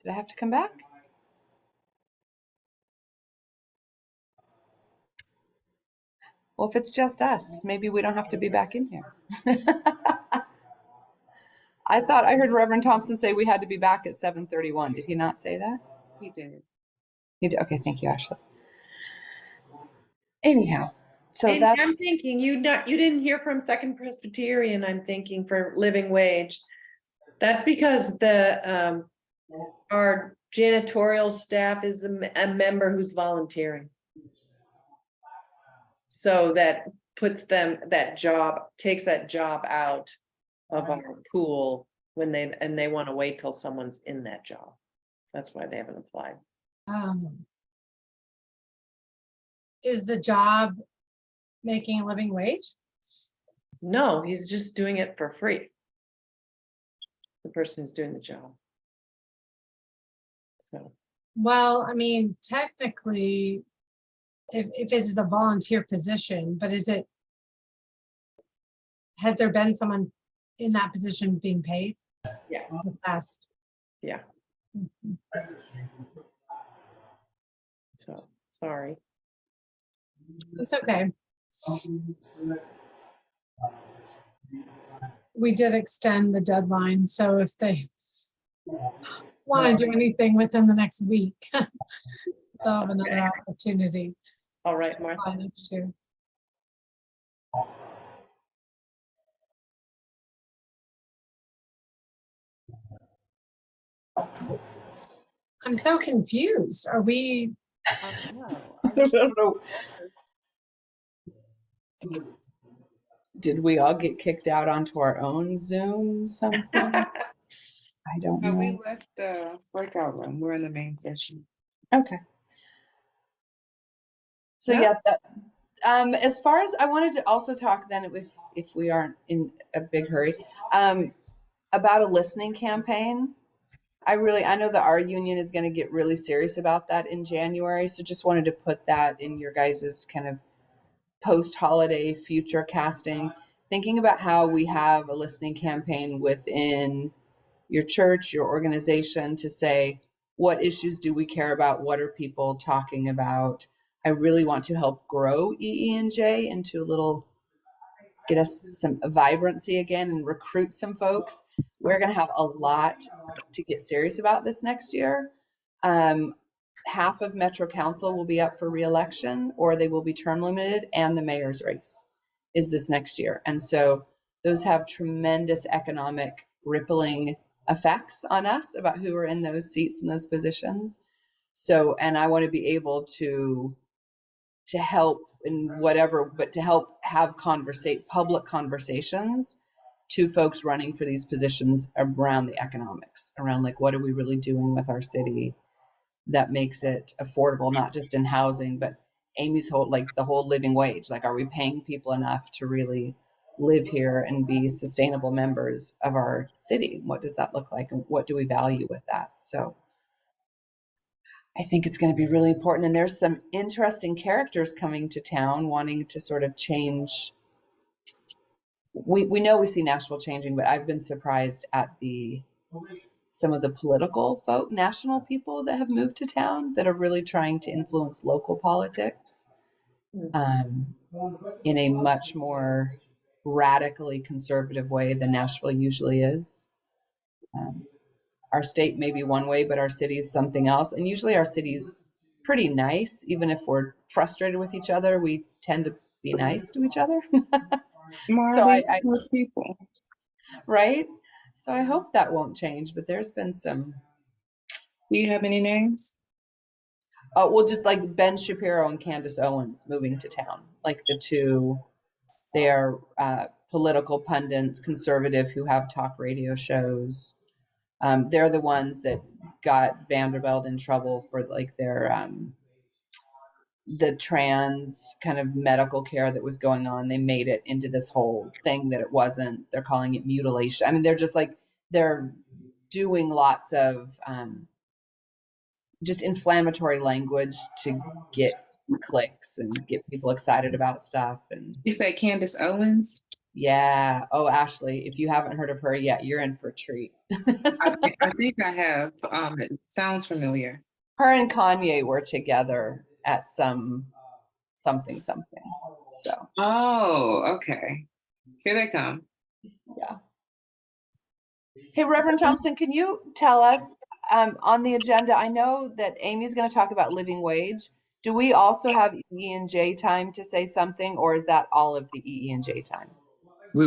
Did I have to come back? Well, if it's just us, maybe we don't have to be back in here. I thought I heard Reverend Thompson say we had to be back at 7:31. Did he not say that? He did. He did. Okay, thank you, Ashley. Anyhow, so And that's I'm thinking you didn't hear from Second Presbyterian, I'm thinking, for living wage. That's because our janitorial staff is a member who's volunteering. So that puts takes that job out of our pool when they want to wait till someone's in that job. That's why they haven't applied. Is the job making a living wage? No, he's just doing it for free. The person who's doing the job. So. Well, I mean, technically, if it is a volunteer position, but has there been someone in that position being paid? Yeah. In the past? Yeah. So, sorry. It's okay. We did extend the deadline, so if they want to do anything within the next week, they'll have another opportunity. All right, Martha. Next year. I'm so confused. Are we? I don't know. Did we all get kicked out onto our own Zoom something? I don't know. We left the breakout room. We're in the main session. Okay. So yeah, as far as I wanted to also talk then, if we aren't in a big hurry, about a listening campaign. I know that our union is going to get really serious about that in January. So just wanted to put that in your guys's kind of post-holiday future casting, thinking about how we have a listening campaign within your church, your organization, to say, what issues do we care about? What are people talking about? I really want to help grow EE&J into get us some vibrancy again and recruit some folks. We're going to have a lot to get serious about this next year. Half of Metro Council will be up for re-election, or they will be term limited, and the mayor's race is this next year. And so those have tremendous economic rippling effects on us about who are in those seats and those positions. So, and I want to be able to help in whatever, but to help have public conversations to folks running for these positions around the economics, around like, what are we really doing with our city that makes it affordable, not just in housing, but Amy's the whole living wage. Like, are we paying people enough to really live here and be sustainable members of our city? What does that look like? And what do we value with that? So I think it's going to be really important. And there's some interesting characters coming to town wanting to sort of change. We know we see Nashville changing, but I've been surprised at some of the political national people that have moved to town that are really trying to influence local politics in a much more radically conservative way than Nashville usually is. Our state may be one way, but our city is something else. And usually our city's pretty nice. Even if we're frustrated with each other, we tend to be nice to each other. So most people. Right? So I hope that won't change, but there's been some. Do you have any names? Oh, well, just like Ben Shapiro and Candace Owens moving to town. Like the two, they are political pundits, conservative, who have talk radio shows. They're the ones that got Vanderbilt in trouble for like their the trans kind of medical care that was going on. They made it into this whole thing that it wasn't. They're calling it mutilation. I mean, they're just like, they're doing lots of just inflammatory language to get clicks and get people excited about stuff. And you say Candace Owens? Yeah. Oh, Ashley, if you haven't heard of her yet, you're in for a treat. I think I have. It sounds familiar. Her and Kanye were together at something. So, Oh, okay. Here they come. yeah. Hey, Reverend Thompson, can you tell us on the agenda? I know that Amy's going to talk about living wage. Do we also have E&J time to say something, or is that all of the E&J time? We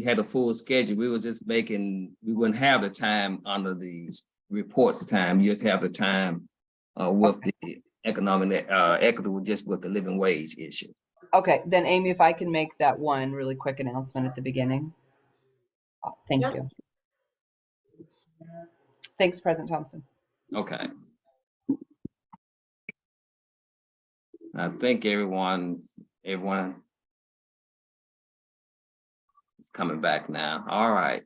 had a full schedule, we were just we wouldn't have the time under the reports time. You just have the time with the economic equity, just with the living wage issue. Okay, then Amy, if I can make that one really quick announcement at the beginning. Thank you. Thanks, President Thompson. Okay. I think everyone is coming back now. All right.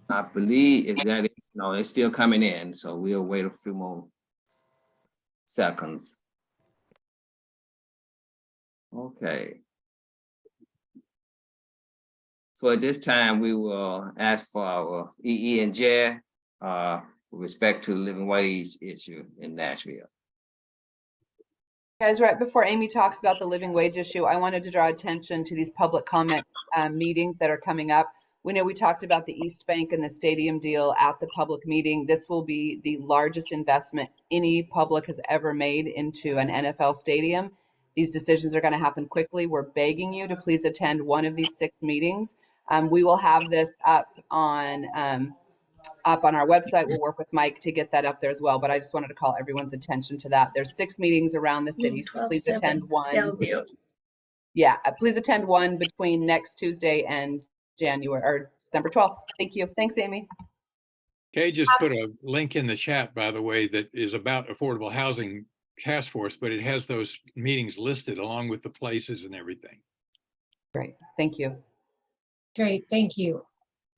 I believe is that no, it's still coming in, so we'll wait a few more seconds. Okay. So at this time, we will ask for our E&J with respect to the living wage issue in Nashville. Guys, right before Amy talks about the living wage issue, I wanted to draw attention to these public comment meetings that are coming up. We know we talked about the East Bank and the stadium deal at the public meeting. This will be the largest investment any public has ever made into an NFL stadium. These decisions are going to happen quickly. We're begging you to please attend one of these 6 meetings. We will have this up on our website. We'll work with Mike to get that up there as well. But I just wanted to call everyone's attention to that. There's 6 meetings around the city, so please attend one. Yeah, please attend one between next Tuesday and December 12th. Thank you. Thanks, Amy. Kay just put a link in the chat, by the way, that is about affordable housing task force, but it has those meetings listed along with the places and everything. Great. Thank you. Great, thank you.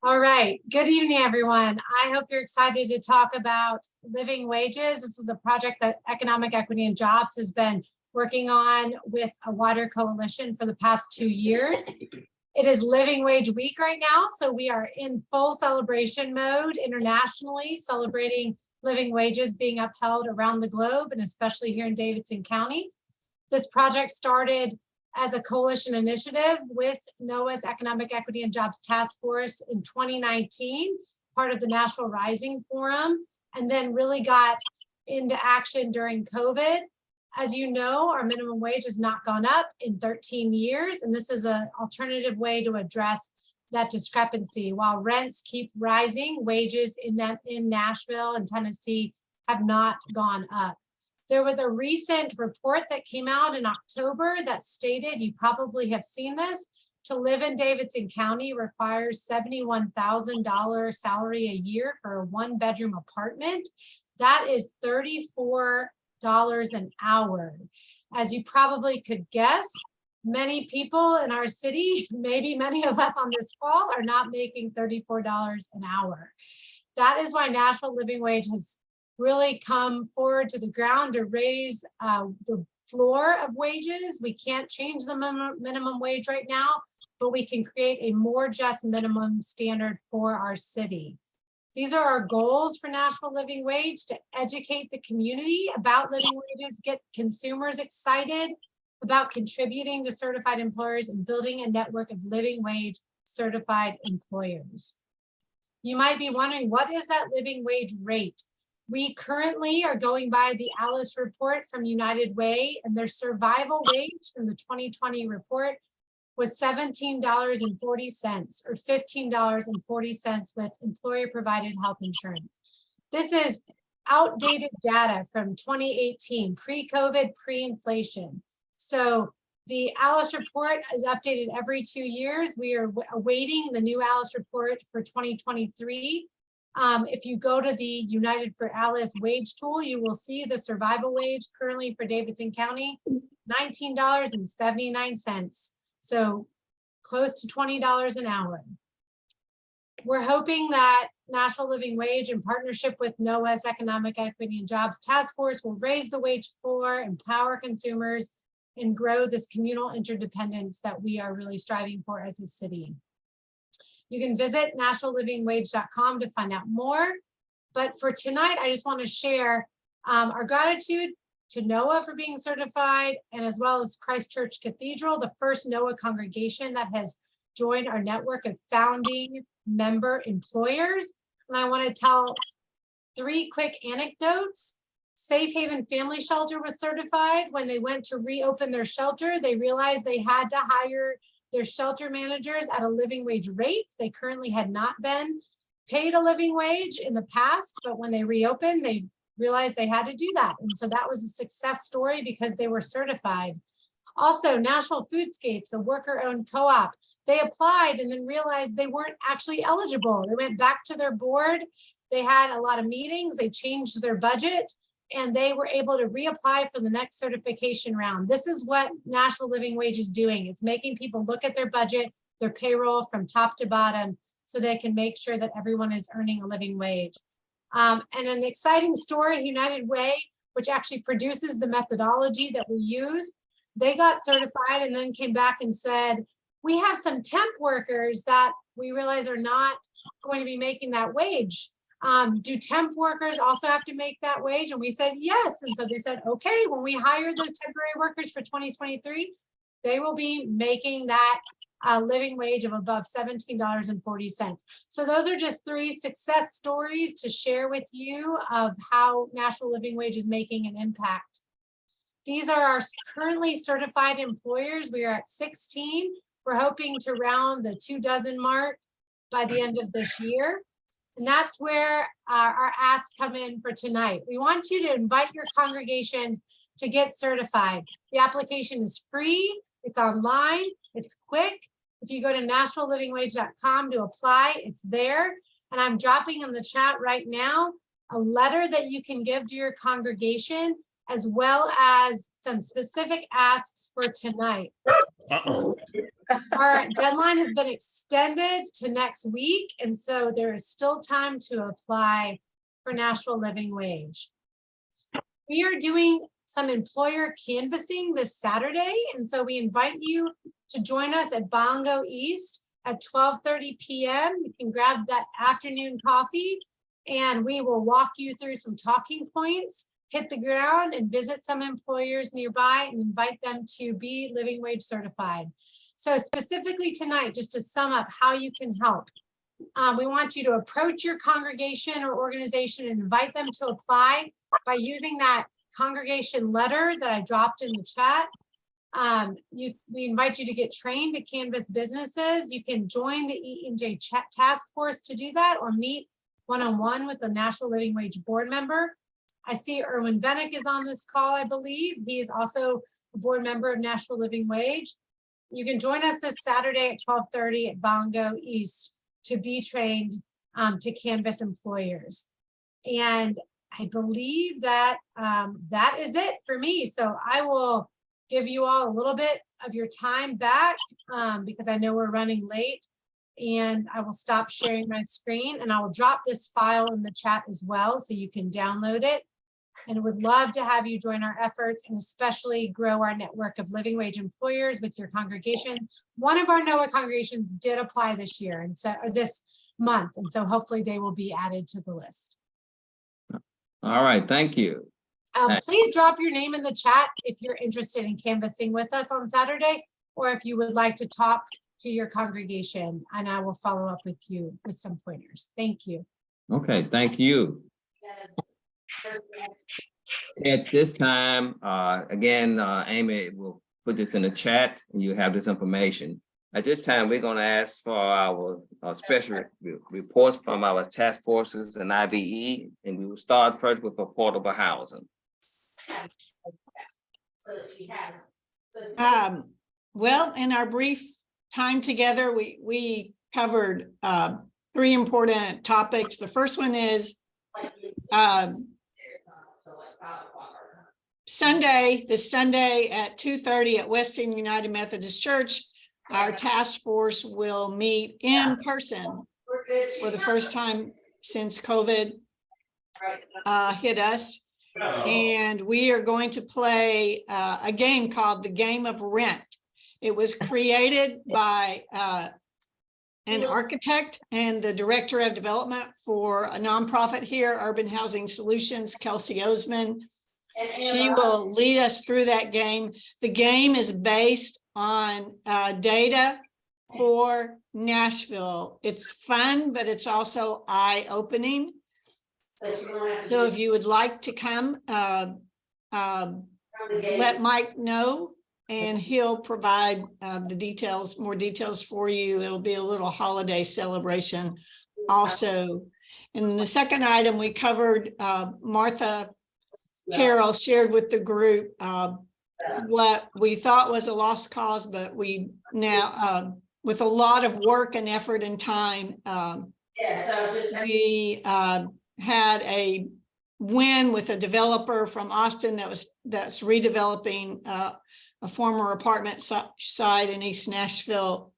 All right, good evening, everyone. I hope you're excited to talk about living wages. This is a project that Economic Equity and Jobs has been working on with a wider coalition for the past 2 years. It is Living Wage Week right now, so we are in full celebration mode internationally, celebrating living wages being upheld around the globe and especially here in Davidson County. This project started as a coalition initiative with NOAA's Economic Equity and Jobs Task Force in 2019, part of the Nashville Rising Forum, and then really got into action during COVID. As you know, our minimum wage has not gone up in 13 years, and this is an alternative way to address that discrepancy. While rents keep rising, wages in Nashville and Tennessee have not gone up. There was a recent report that came out in October that stated, you probably have seen this, to live in Davidson County requires $71,000 salary a year for a 1-bedroom apartment. That is $34 an hour. As you probably could guess, many people in our city, maybe many of us on this call, are not making $34 an hour. That is why Nashville Living Wage has really come forward to the ground to raise the floor of wages. We can't change the minimum wage right now, but we can create a more just minimum standard for our city. These are our goals for Nashville Living Wage: to educate the community about living wages, get consumers excited about contributing to certified employers, and building a network of living wage certified employers. You might be wondering, what is that living wage rate? We currently are going by the Alice report from United Way, and their survival wage from the 2020 report was $17.40 or $15.40 with employer-provided health insurance. This is outdated data from 2018, pre-COVID, pre-inflation. So the Alice report is updated every 2 years. We are awaiting the new Alice report for 2023. If you go to the United for Alice wage tool, you will see the survival wage currently for Davidson County, $19.79. So close to $20 an hour. We're hoping that National Living Wage in partnership with NOAA's Economic Equity and Jobs Task Force will raise the wage floor, empower consumers, and grow this communal interdependence that we are really striving for as a city. You can visit nationallivingwage.com to find out more. But for tonight, I just want to share our gratitude to NOAA for being certified, and as well as Christ Church Cathedral, the first NOAA congregation that has joined our network of founding member employers. And I want to tell 3 quick anecdotes. Safe Haven Family Shelter was certified. When they went to reopen their shelter, they realized they had to hire their shelter managers at a living wage rate. They currently had not been paid a living wage in the past, but when they reopened, they realized they had to do that. And so that was a success story because they were certified. Also, National Foodscapes, a worker-owned co-op, they applied and then realized they weren't actually eligible. They went back to their board. They had a lot of meetings. They changed their budget, and they were able to reapply for the next certification round. This is what National Living Wage is doing. It's making people look at their budget, their payroll from top to bottom, so they can make sure that everyone is earning a living wage. And an exciting story, United Way, which actually produces the methodology that we use, they got certified and then came back and said, we have some temp workers that we realize are not going to be making that wage. Do temp workers also have to make that wage? And we said, yes. And so they said, okay, when we hire those temporary workers for 2023, they will be making that living wage of above $17.40. So those are just 3 success stories to share with you of how National Living Wage is making an impact. These are our currently certified employers. We are at 16. We're hoping to round the 24 mark by the end of this year. And that's where our asks come in for tonight. We want you to invite your congregations to get certified. The application is free, it's online, it's quick. If you go to nationallivingwage.com to apply, it's there. And I'm dropping in the chat right now a letter that you can give to your congregation, as well as some specific asks for tonight. Our deadline has been extended to next week, and so there is still time to apply for National Living Wage. We are doing some employer canvassing this Saturday, and so we invite you to join us at Bongo East at 12:30 p.m. You can grab that afternoon coffee, and we will walk you through some talking points, hit the ground and visit some employers nearby and invite them to be living wage certified. So specifically tonight, just to sum up how you can help, we want you to approach your congregation or organization and invite them to apply by using that congregation letter that I dropped in the chat. We invite you to get trained to canvass businesses. You can join the E&J task force to do that, or meet one-on-one with the National Living Wage board member. I see Erwin Bennick is on this call, I believe. He is also a board member of National Living Wage. You can join us this Saturday at 12:30 at Bongo East to be trained to canvass employers. And I believe that that is it for me. So I will give you all a little bit of your time back because I know we're running late, and I will stop sharing my screen, and I will drop this file in the chat as well so you can download it. And would love to have you join our efforts and especially grow our network of living wage employers with your congregation. One of our NOAA congregations did apply this year, and so or this month, and so hopefully they will be added to the list. All right, thank you. Please drop your name in the chat if you're interested in canvassing with us on Saturday, or if you would like to talk to your congregation, and I will follow up with you with some pointers. Thank you. Okay, thank you. At this time, again, Amy will put this in the chat and you have this information. At this time, we're going to ask for our special reports from our task forces and IBE, and we will start first with affordable housing. Well, in our brief time together, we covered 3 important topics. The first one is this Sunday at 2:30 at Western United Methodist Church, our task force will meet in person for the first time since COVID hit us. And we are going to play a game called the Game of Rent. It was created by an architect and the director of development for a nonprofit here, Urban Housing Solutions, Kelsey Osman. She will lead us through that game. The game is based on data for Nashville. It's fun, but it's also eye-opening. So if you would like to come, let Mike know and he'll provide the details, more details for you. It'll be a little holiday celebration also. And the second item we covered, Martha Carroll shared with the group what we thought was a lost cause, but we now, with a lot of work and effort and time, we had a win with a developer from Austin that's redeveloping a former apartment site in East Nashville,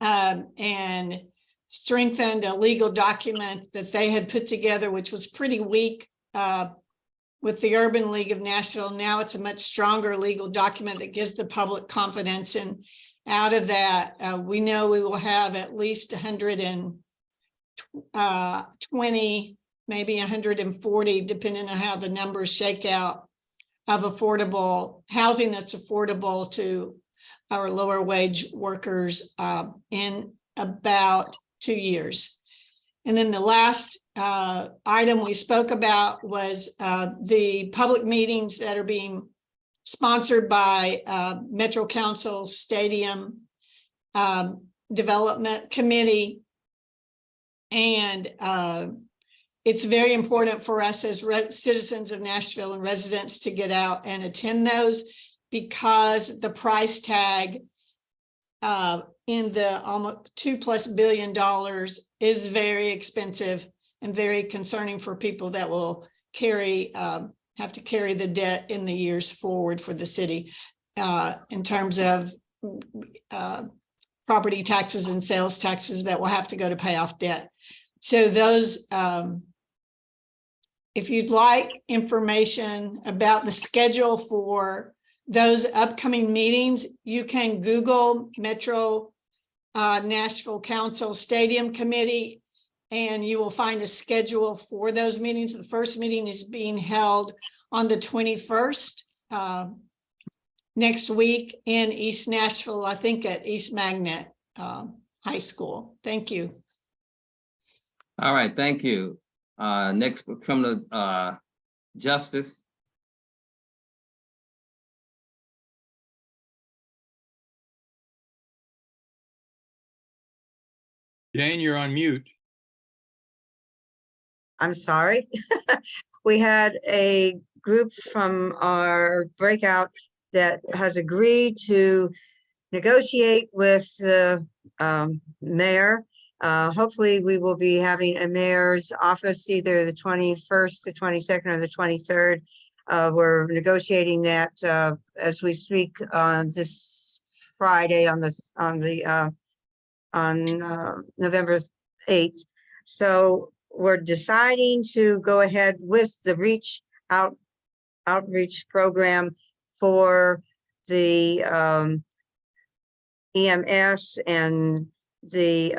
and strengthened a legal document that they had put together, which was pretty weak with the Urban League of Nashville. Now it's a much stronger legal document that gives the public confidence. And out of that, we know we will have at least 120, maybe 140, depending on how the numbers shake out, of affordable housing that's affordable to our lower wage workers in about 2 years. And then the last item we spoke about was the public meetings that are being sponsored by Metro Council's Stadium Development Committee. And it's very important for us as citizens of Nashville and residents to get out and attend those, because the price tag in the almost $2+ billion is very expensive and very concerning for people that will carry have to carry the debt in the years forward for the city in terms of property taxes and sales taxes that will have to go to pay off debt. So those, if you'd like information about the schedule for those upcoming meetings, you can Google Metro Nashville Council Stadium Committee, and you will find a schedule for those meetings. The first meeting is being held on the 21st next week in East Nashville, I think at East Magnet High School. Thank you. All right, thank you. Next, criminal justice. Jane, you're on mute. I'm sorry. We had a group from our breakout that has agreed to negotiate with the mayor. Hopefully we will be having a mayor's office either the 21st, the 22nd, or the 23rd. We're negotiating that as we speak on this Friday on November 8th. So we're deciding to go ahead with the outreach program for the EMS and the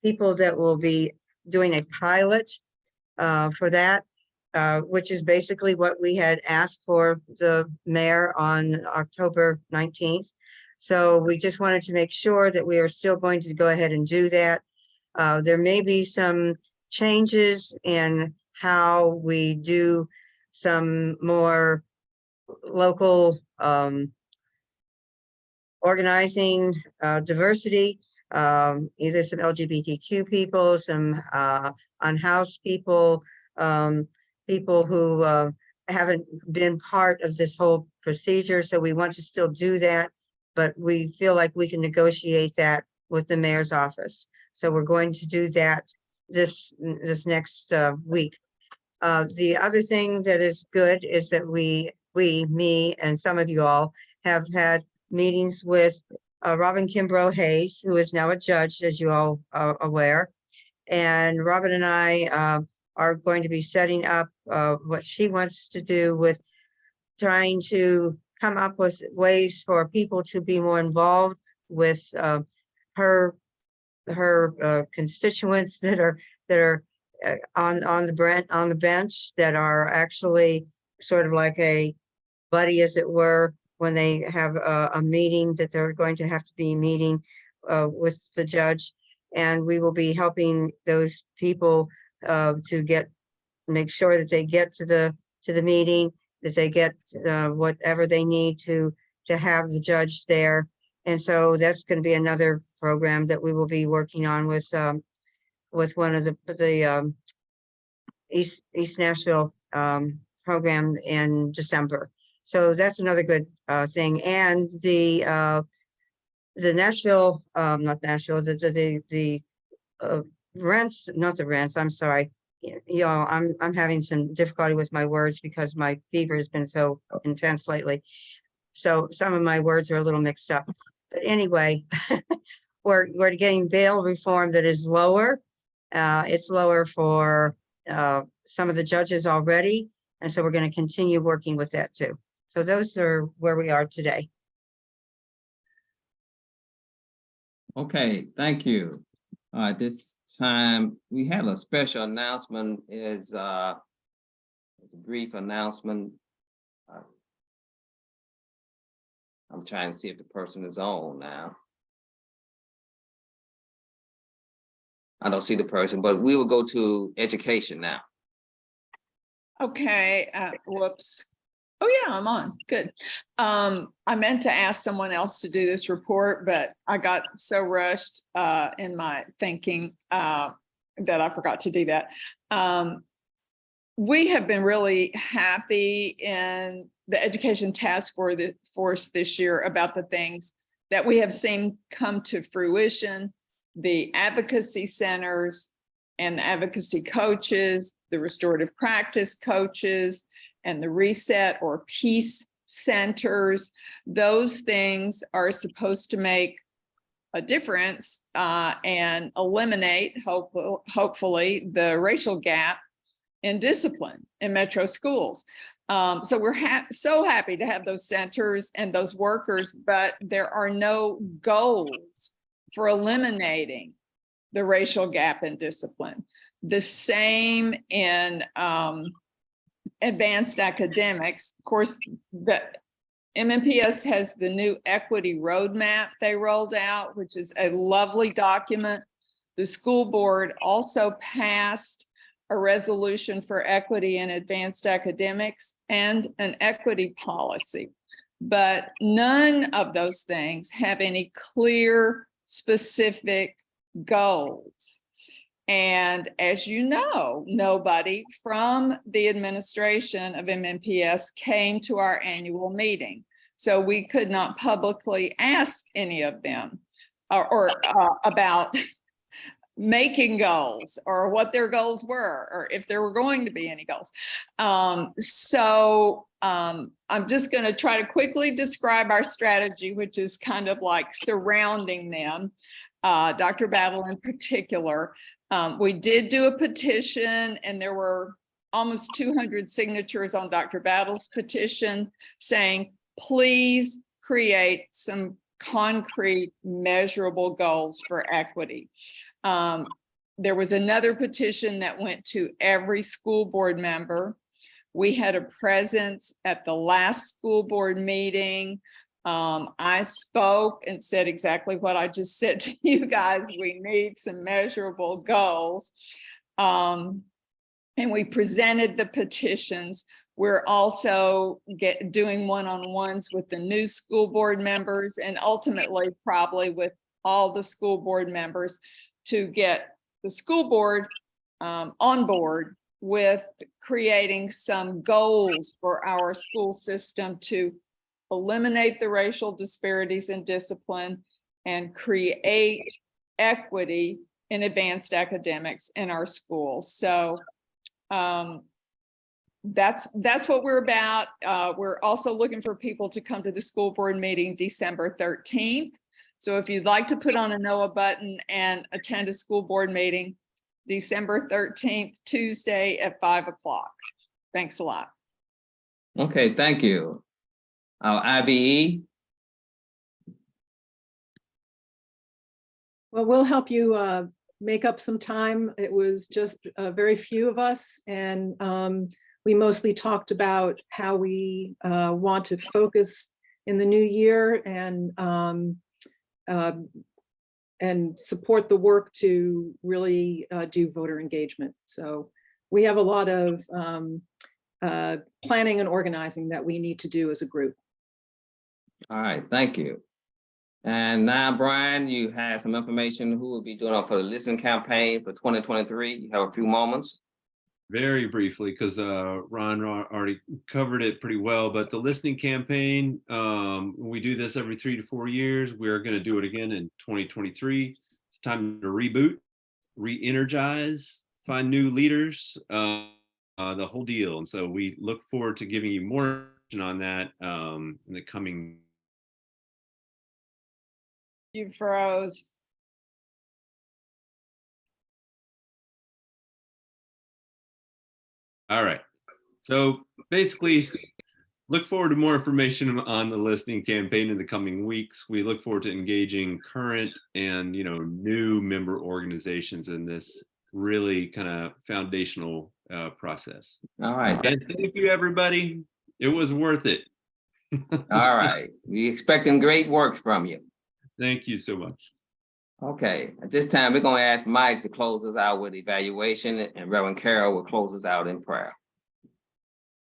people that will be doing a pilot for that, which is basically what we had asked for the mayor on October 19th. So we just wanted to make sure that we are still going to go ahead and do that. There may be some changes in how we do some more local organizing, diversity, either some LGBTQ people, some unhoused people, people who haven't been part of this whole procedure. So we want to still do that, but we feel like we can negotiate that with the mayor's office. So we're going to do that this next week. The other thing that is good is that me and some of you all have had meetings with Robin Kimbrough Hayes, who is now a judge, as you all are aware. And Robin and I are going to be setting up what she wants to do with trying to come up with ways for people to be more involved with her constituents that are on the bench that are actually sort of like a buddy, as it were, when they have a meeting that they're going to have to be meeting with the judge. And we will be helping those people to make sure that they get to the meeting, that they get whatever they need to have the judge there. And so that's going to be another program that we will be working on with one of the East Nashville program in December. So that's another good thing. And the Nashville, not Nashville, the rents, not the rents, I'm sorry. Y'all, I'm having some difficulty with my words because my fever has been so intense lately. So some of my words are a little mixed up. But anyway, we're getting bail reform that is lower. It's lower for some of the judges already. And so we're going to continue working with that too. So those are where we are today. Okay, thank you. This time we had a special announcement. Is a brief announcement. I'm trying to see if the person is on now. I don't see the person, but we will go to education now. Okay, whoops. Oh yeah, I'm on, good. I meant to ask someone else to do this report, but I got so rushed in my thinking that I forgot to do that. We have been really happy in the education task force this year about the things that we have seen come to fruition, the advocacy centers and the advocacy coaches, the restorative practice coaches, and the reset or peace centers. Those things are supposed to make a difference and eliminate, hopefully, the racial gap in discipline in metro schools. So we're so happy to have those centers and those workers, but there are no goals for eliminating the racial gap in discipline. The same in advanced academics. Of course, the MMPS has the new equity roadmap they rolled out, which is a lovely document. The school board also passed a resolution for equity in advanced academics and an equity policy. But none of those things have any clear, specific goals. And as you know, nobody from the administration of MMPS came to our annual meeting. So we could not publicly ask any of them or about making goals or what their goals were, or if there were going to be any goals. I'm just going to try to quickly describe our strategy, which is kind of like surrounding them. Dr. Battle in particular. We did do a petition and there were almost 200 signatures on Dr. Battle's petition saying, please create some concrete measurable goals for equity. There was another petition that went to every school board member. We had a presence at the last school board meeting. I spoke and said exactly what I just said to you guys. We need some measurable goals. And we presented the petitions. We're also doing one-on-ones with the new school board members and ultimately probably with all the school board members to get the school board on board with creating some goals for our school system to eliminate the racial disparities in discipline and create equity in advanced academics in our schools. So that's what we're about. We're also looking for people to come to the school board meeting December 13th. So if you'd like to put on a NOAA button and attend a school board meeting, December 13th, Tuesday at 5 o'clock. Thanks a lot. Okay, thank you. Our IBE, Well, we'll help you make up some time. It was just very few of us, and we mostly talked about how we want to focus in the new year and support the work to really do voter engagement. So we have a lot of planning and organizing that we need to do as a group. all right, thank you. And now, Brian, you have some information who will be doing for the listening campaign for 2023. You have a few moments. Very briefly, because Ron already covered it pretty well, but the listening campaign, we do this every 3 to 4 years. We're going to do it again in 2023. It's time to reboot, re-energize, find new leaders, the whole deal. And so we look forward to giving you more information on that in the coming. You froze. All right. So basically, look forward to more information on the listening campaign in the coming weeks. We look forward to engaging current and new member organizations in this really kind of foundational process. All right. And thank you, everybody. It was worth it. All right. We expecting great work from you. Thank you so much. Okay, at this time, we're going to ask Mike to close us out with evaluation, and Reverend Carroll will close us out in prayer.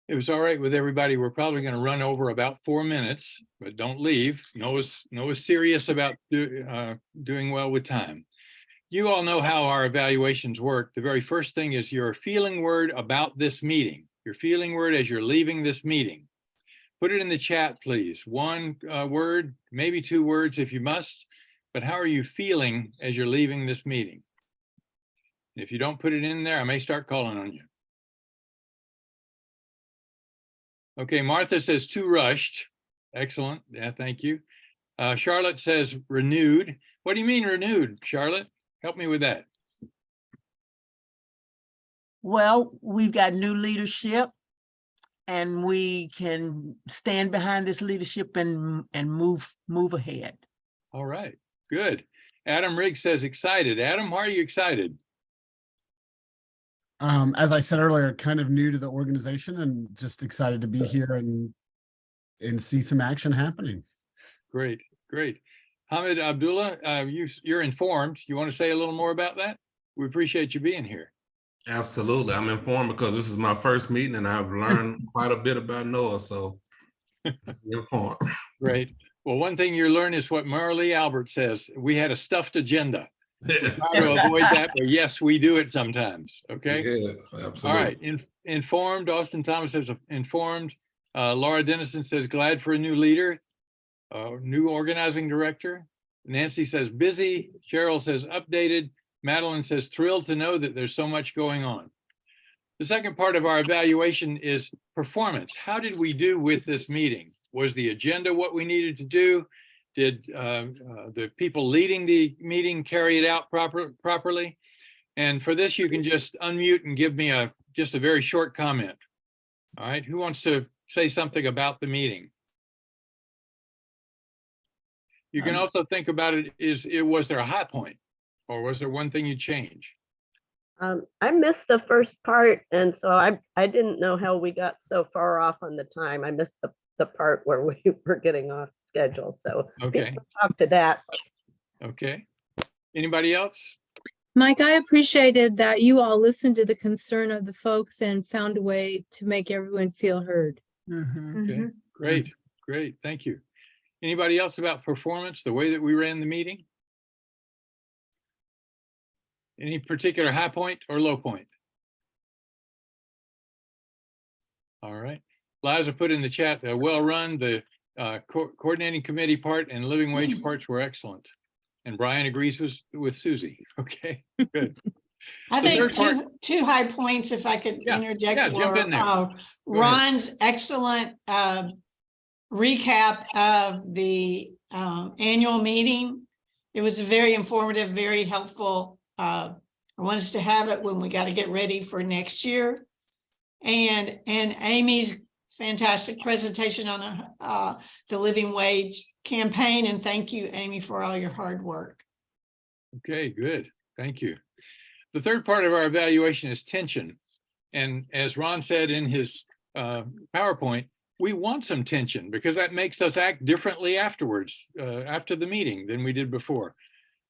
It was all right with everybody. We're probably going to run over about 4 minutes, but don't leave. Noah's serious about doing well with time. You all know how our evaluations work. The very first thing is your feeling word about this meeting. Your feeling word as you're leaving this meeting. Put it in the chat, please. One word, maybe 2 words if you must. But how are you feeling as you're leaving this meeting? If you don't put it in there, I may start calling on you. Okay, Martha says too rushed. Excellent. Yeah, thank you. Charlotte says renewed. What do you mean renewed, Charlotte? Help me with that. Well, we've got new leadership and we can stand behind this leadership and move ahead. All right. Good. Adam Riggs says excited. Adam, why are you excited? As I said earlier, kind of new to the organization and just excited to be here and see some action happening. Great, great. Hamid Abdullah, you're informed. You want to say a little more about that? We appreciate you being here. Absolutely. I'm informed because this is my first meeting and I've learned quite a bit about NOAA, so informed. Great. Well, one thing you learn is what Marley Albert says. We had a stuffed agenda. We try to avoid that, but yes, we do it sometimes. Okay. Yes, absolutely. All right. Informed. Austin Thomas says informed. Laura Dennison says glad for a new leader, new organizing director. Nancy says busy. Cheryl says updated. Madeline says thrilled to know that there's so much going on. The second part of our evaluation is performance. How did we do with this meeting? Was the agenda what we needed to do? Did the people leading the meeting carry it out properly? And for this, you can just unmute and give me just a very short comment. All right, who wants to say something about the meeting? You can also think about it, was there a high point? Or was there one thing you change? I missed the first part, and so I didn't know how we got so far off on the time. I missed the part where we were getting off schedule. So okay, talk to that. Okay. Anybody else? Mike, I appreciated that you all listened to the concern of the folks and found a way to make everyone feel heard. Okay, great, great. Thank you. Anybody else about performance, the way that we ran the meeting? Any particular high point or low point? All right. Liza put in the chat, well run, the coordinating committee part and living wage parts were excellent. And Brian agrees with Susie. Okay, good. I think two high points, if I could interject. Yeah, jump in there. Ron's excellent recap of the annual meeting. It was very informative, very helpful. I want us to have it when we got to get ready for next year. And Amy's fantastic presentation on the living wage campaign. And thank you, Amy, for all your hard work. Okay, good. Thank you. The third part of our evaluation is tension. And as Ron said in his PowerPoint, we want some tension because that makes us act differently afterwards, after the meeting than we did before.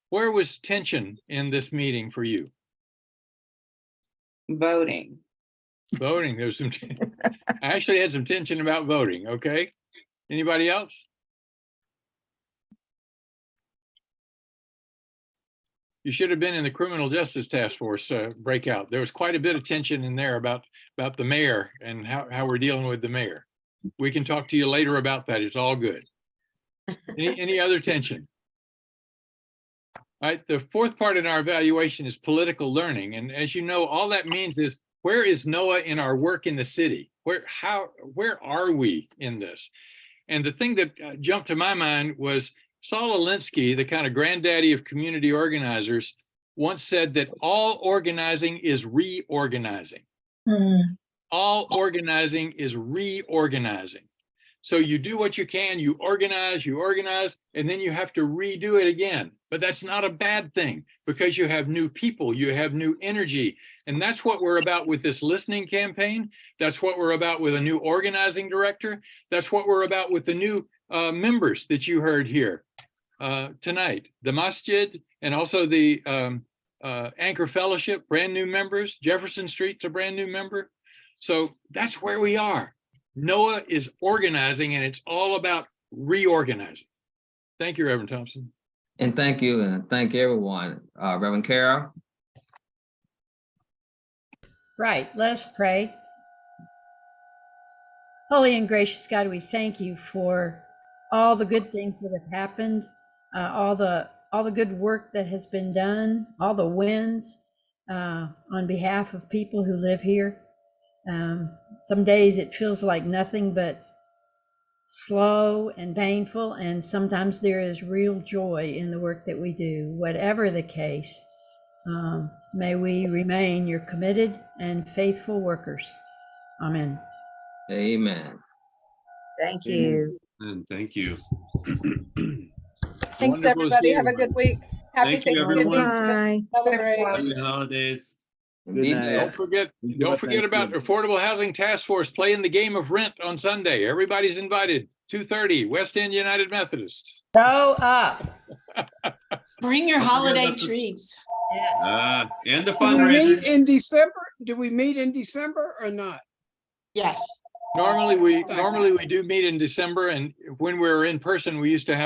Where was tension in this meeting for you? Voting. Voting, there's some, I actually had some tension about voting, okay? Anybody else? You should have been in the Criminal Justice Task Force breakout. There was quite a bit of tension in there about the mayor and how we're dealing with the mayor. We can talk to you later about that. It's all good. Any other tension? All right, the fourth part in our evaluation is political learning. And as you know, all that means is, where is NOAA in our work in the city? Where are we in this? And the thing that jumped to my mind was Saul Alinsky, the kind of granddaddy of community organizers, once said that all organizing is reorganizing. All organizing is reorganizing. So you do what you can, you organize, and then you have to redo it again. But that's not a bad thing because you have new people, you have new energy. And that's what we're about with this listening campaign. That's what we're about with a new organizing director. That's what we're about with the new members that you heard here tonight. The Masjid and also the Anchor Fellowship, brand new members. Jefferson Street's a brand new member. So that's where we are. NOAA is organizing, and it's all about reorganizing. Thank you, Reverend Thompson. And thank you, and thank everyone. Reverend Carroll. Right, let us pray. Holy and gracious God, we thank you for all the good things that have happened, all the good work that has been done, all the wins on behalf of people who live here. Some days it feels like nothing but slow and painful, and sometimes there is real joy in the work that we do. Whatever the case, may we remain your committed and faithful workers. Amen. Amen. Thank you. And thank you. Thanks, Wonderful to everybody. see Have a everyone. good week. Happy Thank you, Thanksgiving. everyone. Celebrate. Happy holidays. Good night. Don't forget about Affordable Housing Task Force playing the game of Rent on Sunday. Everybody's invited. 2:30, West End United Methodist. Show up. Bring your holiday treats. And the Do we fundraiser. meet in December? Do we meet in December or not? Yes. Normally we do meet in December, and when we're in person, we used to have